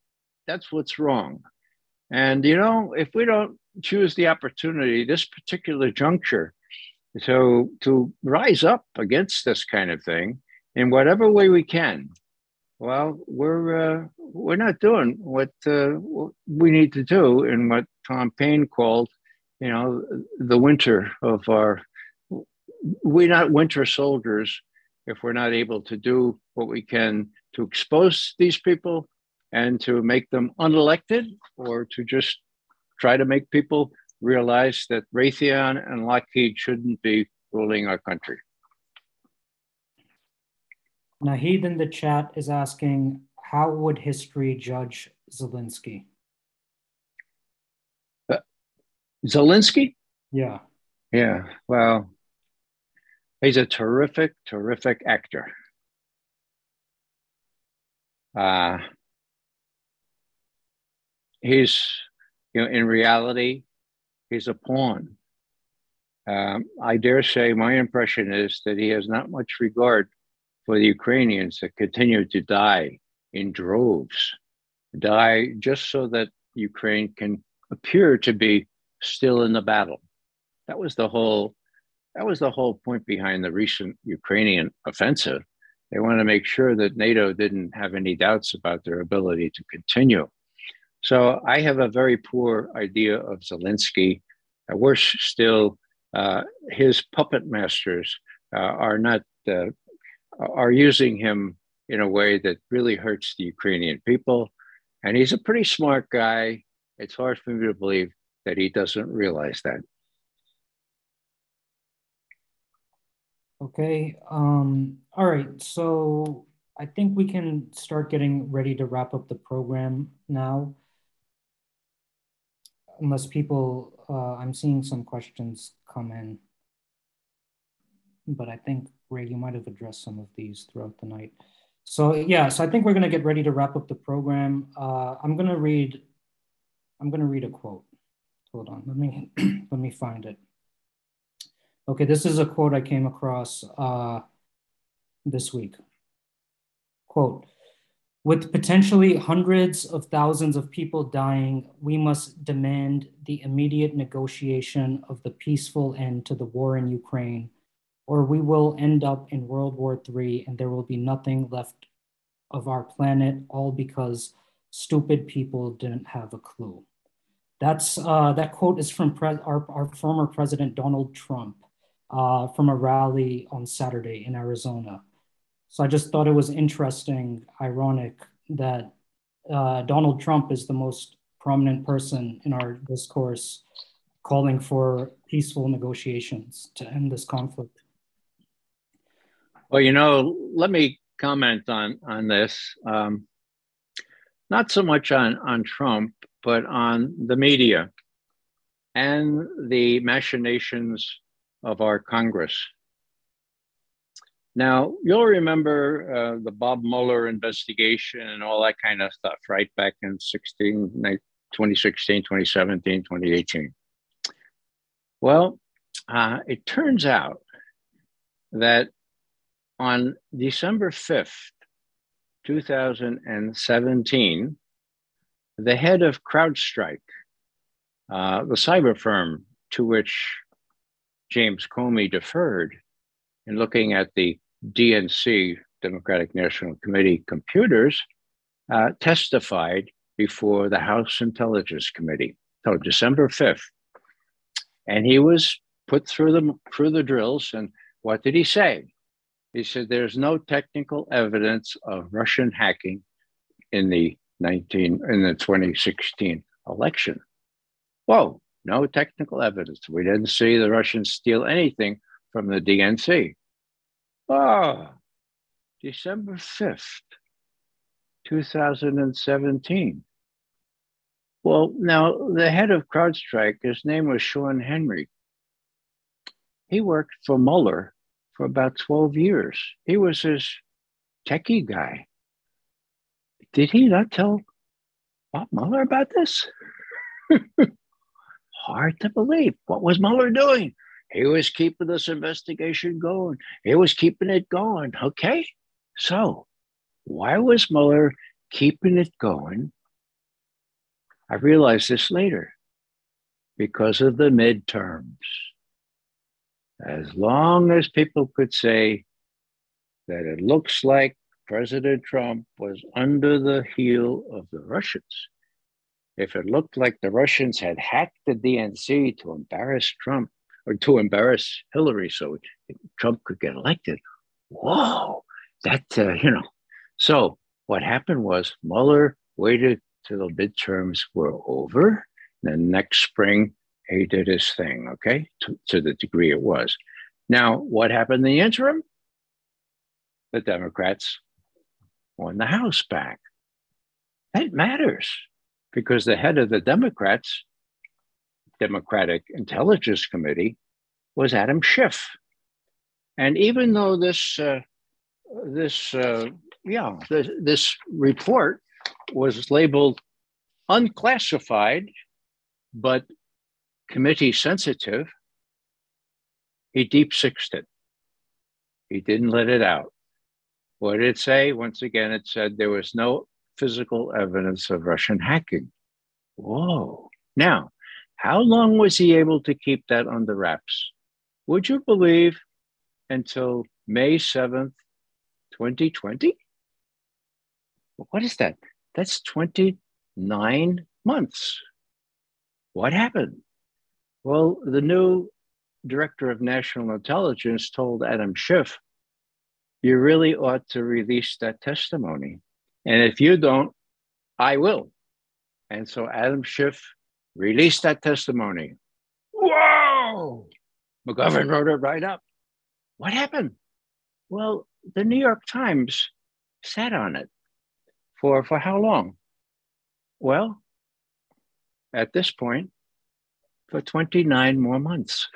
That's what's wrong. And, you know, if we don't choose the opportunity, this particular juncture, to rise up against this kind of thing in whatever way we can, well, we're not doing what we need to do in what Tom Paine called, you know, the winter of our. We're not winter soldiers if we're not able to do what we can to expose these people and to make them unelected, or to just try to make people realize that Raytheon and Lockheed shouldn't be ruling our country. Nahid in the chat is asking, how would history judge Zelensky? Zelensky? Yeah. Yeah, well, he's a terrific, terrific actor. He's, you know, in reality, he's a pawn. I dare say my impression is that he has not much regard for the Ukrainians that continue to die in droves, die just so that Ukraine can appear to be still in the battle. That was the whole point behind the recent Ukrainian offensive. They want to make sure that NATO didn't have any doubts about their ability to continue. So I have a very poor idea of Zelensky. Worse still, his puppet masters are using him in a way that really hurts the Ukrainian people. And he's a pretty smart guy. It's hard for me to believe that he doesn't realize that. Okay. All right. So I think we can start getting ready to wrap up the program now. Unless people, I'm seeing some questions come in, but I think, Ray, you might have addressed some of these throughout the night. So yeah, so I think we're going to get ready to wrap up the program. I'm going to read a quote. Hold on, let me find it. Okay, this is a quote I came across this week. Quote, with potentially hundreds of thousands of people dying, we must demand the immediate negotiation of the peaceful end to the war in Ukraine, or we will end up in World War III and there will be nothing left of our planet, all because stupid people didn't have a clue. That quote is from our former president, Donald Trump, from a rally on Saturday in Arizona. So I just thought it was interesting, ironic, that Donald Trump is the most prominent person in our discourse calling for peaceful negotiations to end this conflict. Well, you know, let me comment on this. Not so much on Trump, but on the media and the machinations of our Congress. Now, you'll remember the Bob Mueller investigation and all that kind of stuff, right? Back in 2016, 2017, 2018. Well, it turns out that on December 5th, 2017, the head of CrowdStrike, the cyber firm to which James Comey deferred in looking at the DNC, Democratic National Committee computers, testified before the House Intelligence Committee. So December 5th. And he was put through the drills. And what did he say? He said, there's no technical evidence of Russian hacking in the 2016 election. Whoa, no technical evidence. We didn't see the Russians steal anything from the DNC. Oh, December 5th, 2017. Well, now the head of CrowdStrike, his name was Sean Henry. He worked for Mueller for about 12 years. He was his techie guy. Did he not tell Bob Mueller about this? Hard to believe. What was Mueller doing? He was keeping this investigation going. He was keeping it going. Okay. So why was Mueller keeping it going? I realized this later. Because of the midterms. As long as people could say that it looks like President Trump was under the heel of the Russians, if it looked like the Russians had hacked the DNC to embarrass Trump or to embarrass Hillary so Trump could get elected, whoa, that, So what happened was Mueller waited till the midterms were over. Then next spring, he did his thing, okay, to the degree it was. Now, what happened in the interim? The Democrats won the House back. That matters because the head of the Democratic Intelligence Committee was Adam Schiff. And even though this report was labeled unclassified, but committee sensitive, he deep-sixed it. He didn't let it out. What did it say? Once again, it said there was no physical evidence of Russian hacking. Whoa. Now, how long was he able to keep that under wraps? Would you believe until May 7th, 2020? What is that? That's 29 months. What happened? Well, the new director of national intelligence told Adam Schiff, you really ought to release that testimony. And if you don't, I will. And so Adam Schiff released that testimony. Whoa! McGovern wrote it right up. What happened? Well, the New York Times sat on it for how long? Well, at this point, for 29 more months.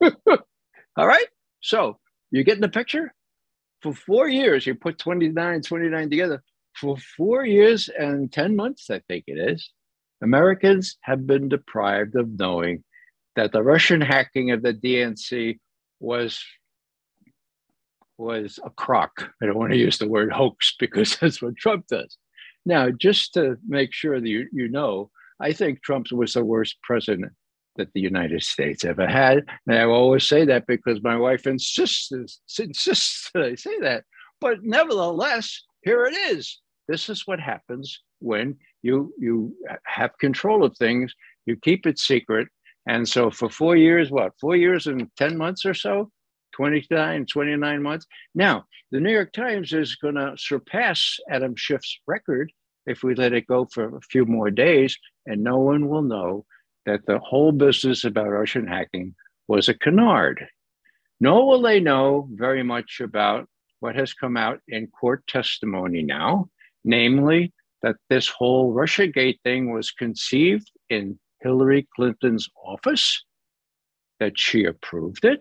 All right? So you getting the picture? For 4 years, you put 29 together. For 4 years and 10 months, I think it is, Americans have been deprived of knowing that the Russian hacking of the DNC was a crock. I don't want to use the word hoax because that's what Trump does. Now, just to make sure that you know, I think Trump was the worst president that the United States ever had. And I always say that because my wife insists that I say that. But nevertheless, here it is. This is what happens when you have control of things, you keep it secret. And so for 4 years, 4 years and 10 months or so, 29 months. Now, the New York Times is going to surpass Adam Schiff's record if we let it go for a few more days, and no one will know that the whole business about Russian hacking was a canard. Nor will they know very much about what has come out in court testimony now, namely that this whole Russiagate thing was conceived in Hillary Clinton's office, that she approved it,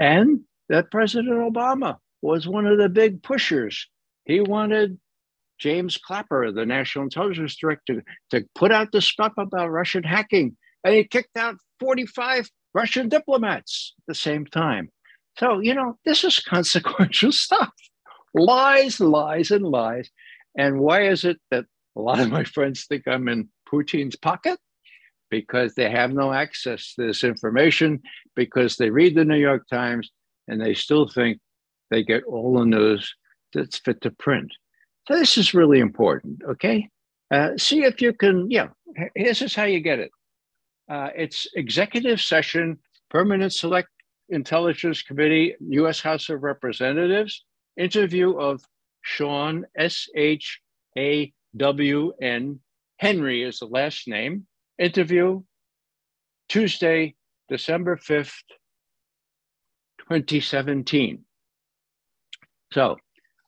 and that President Obama was one of the big pushers. He wanted James Clapper, the National Intelligence Director, to put out the stuff about Russian hacking, and he kicked out 45 Russian diplomats at the same time. So, this is consequential stuff. Lies, lies, and lies. And why is it that a lot of my friends think I'm in Putin's pocket? Because they have no access to this information, because they read the New York Times and they still think they get all the news that's fit to print. So this is really important, okay? See if you can, this is how you get it. It's executive session, Permanent Select Intelligence Committee, U.S. House of Representatives, interview of Sean, S-H-A-W-N, Henry is the last name, interview Tuesday, December 5th, 2017. So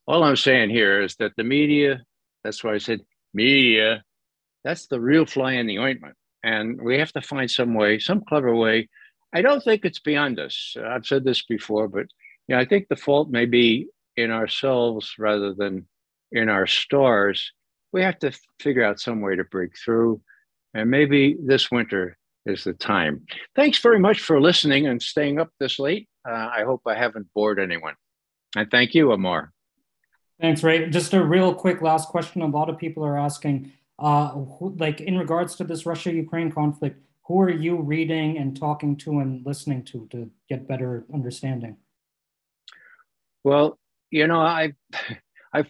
all I'm saying here is that the media, that's why I said media, that's the real fly in the ointment. And we have to find some way, some clever way. I don't think it's beyond us. I've said this before, but I think the fault may be in ourselves rather than in our stars, we have to figure out some way to break through. And maybe this winter is the time. Thanks very much for listening and staying up this late. I hope I haven't bored anyone. And thank you, Amar. Thanks, Ray. Just a real quick last question. A lot of people are asking, like in regards to this Russia-Ukraine conflict, who are you reading and talking to and listening to get better understanding? Well, you know, I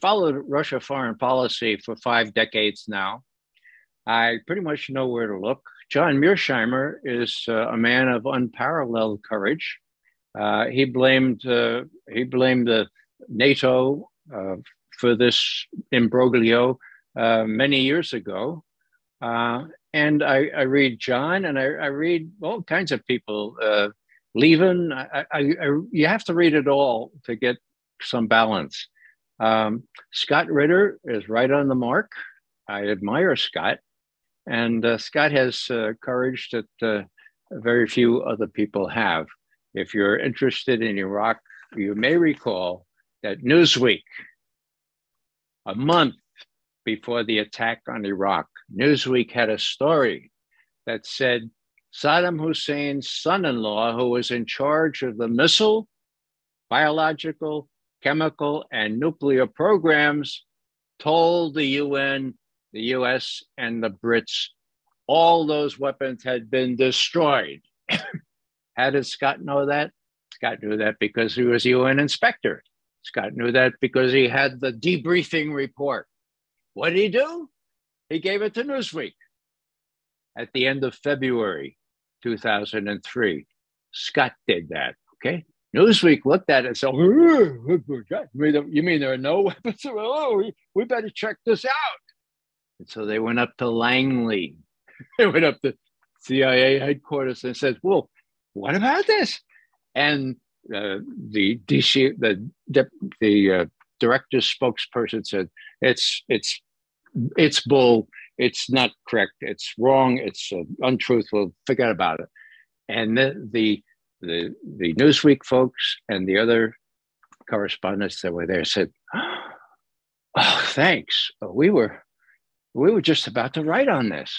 followed Russia foreign policy for 5 decades now. I pretty much know where to look. John Mearsheimer is a man of unparalleled courage. He blamed the NATO for this imbroglio many years ago. And I read John, and I read all kinds of people. Levin, you have to read it all to get some balance. Scott Ritter is right on the mark. I admire Scott. And Scott has courage that very few other people have. If you're interested in Iraq, you may recall that Newsweek, a month before the attack on Iraq, Newsweek had a story that said Saddam Hussein's son-in-law, who was in charge of the missile, biological, chemical, and nuclear programs, told the UN, the US, and the Brits all those weapons had been destroyed. How did Scott know that? Scott knew that because he was UN inspector. Scott knew that because he had the debriefing report. What did he do? He gave it to Newsweek at the end of February 2003. Scott did that, okay? Newsweek looked at it and said, you mean there are no weapons? Oh, we better check this out. And so they went up to Langley. They went up to CIA headquarters and said, well, what about this? And the director's spokesperson said, it's bull. It's not correct. It's wrong. It's untruthful. Forget about it. And the Newsweek folks and the other correspondents that were there said, oh, thanks. We were just about to write on this.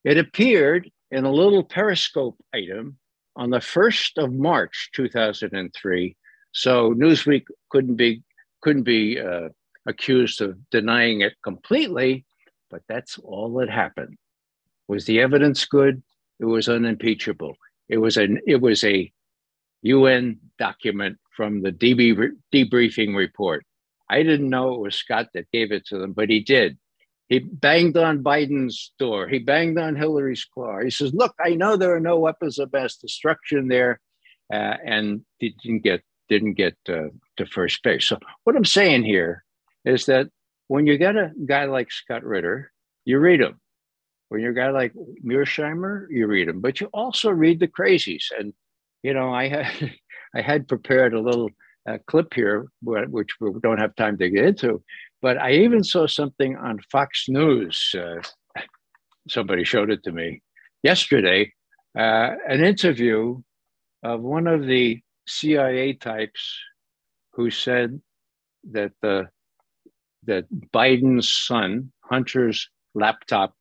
It appeared in a little Periscope item on the 1st of March, 2003. So Newsweek couldn't be accused of denying it completely, but that's all that happened. Was the evidence good? It was unimpeachable. It was a UN document from the debriefing report. I didn't know it was Scott that gave it to them, but he did. He banged on Biden's door. He banged on Hillary's car. He says, look, I know there are no weapons of mass destruction there, and he didn't get to first base. So what I'm saying here is that when you get a guy like Scott Ritter, you read him. When you're a guy like Mearsheimer, you read him, but you also read the crazies. And, you know, I had prepared a little clip here, which we don't have time to get into, but I even saw something on Fox News. Somebody showed it to me yesterday, an interview of one of the CIA types who said that that Biden's son, Hunter's laptop,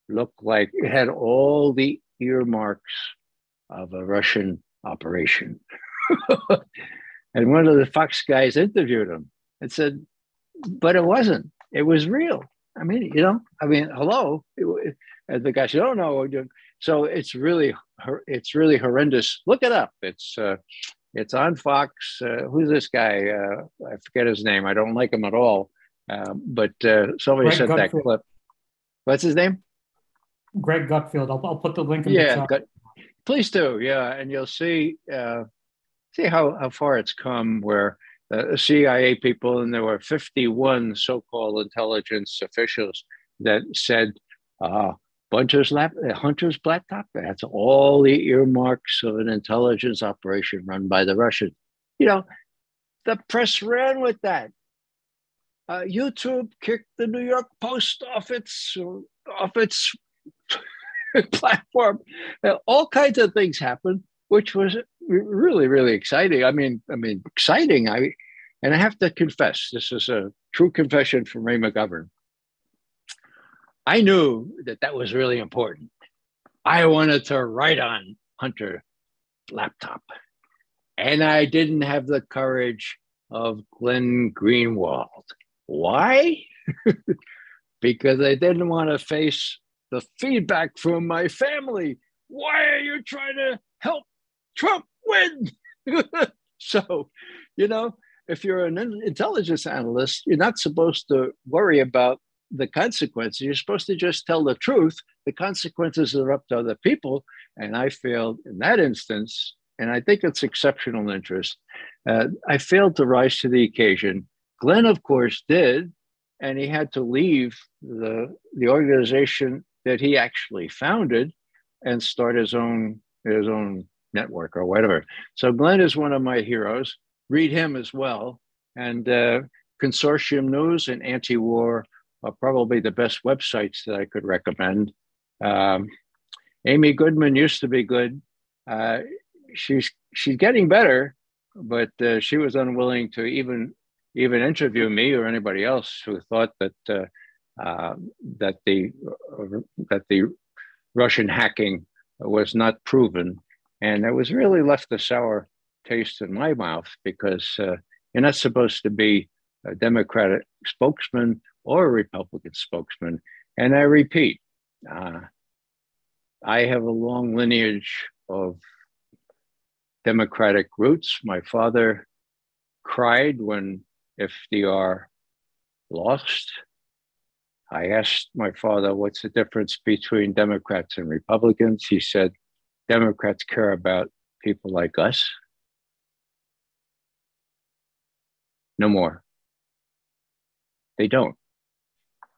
looked like it had all the earmarks of a Russian operation. And one of the Fox guys interviewed him and said, but it wasn't. It was real. I mean, hello. And the guy said, oh, no. So it's really horrendous. Look it up. It's on Fox. Who's this guy? I forget his name. I don't like him at all. But somebody Greg sent Gutfield. that clip. What's his name? Greg Gutfield. I'll put the link in the chat. Please do. Yeah, and you'll see how far it's come. Where CIA people, and there were 51 so-called intelligence officials that said, Hunter's laptop, that's all the earmarks of an intelligence operation run by the Russians. You know, the press ran with that. YouTube kicked the New York Post off its platform. All kinds of things happened, which was really, really exciting. I mean, exciting. And I have to confess, this is a True confession from Ray McGovern. I knew that that was really important. I wanted to write on Hunter's laptop. And I didn't have the courage of Glenn Greenwald. Why? Because I didn't want to face the feedback from my family. Why are you trying to help Trump win? So, you know, if you're an intelligence analyst, you're not supposed to worry about the consequences. You're supposed to just tell the truth. The consequences are up to other people. And I failed in that instance. And I think it's exceptional interest. I failed to rise to the occasion. Glenn, of course, did. And he had to leave the organization that he actually founded and start his own network or whatever. So Glenn is one of my heroes. Read him as well. And Consortium News and Anti-War are probably the best websites that I could recommend. Amy Goodman used to be good. She's getting better, but she was unwilling to even interview me or anybody else who thought that that the Russian hacking was not proven. And it was really left a sour taste in my mouth, because you're not supposed to be a Democratic spokesman or a Republican spokesman. And I repeat, I have a long lineage of Democratic roots. My father cried when FDR lost. I asked my father, what's the difference between Democrats and Republicans? He said, Democrats care about people like us. No more. They don't.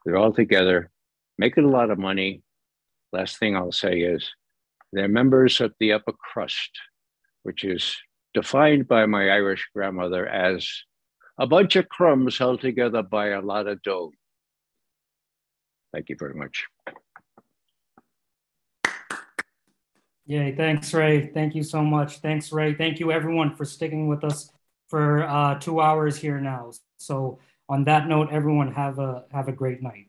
They're all together, making a lot of money. Last thing I'll say is they're members of the upper crust, which is defined by my Irish grandmother as a bunch of crumbs held together by a lot of dough. Thank you very much. Yay, thanks, Ray. Thank you so much. Thanks, Ray. Thank you, everyone, for sticking with us for 2 hours here now. So on that note, everyone have a great night.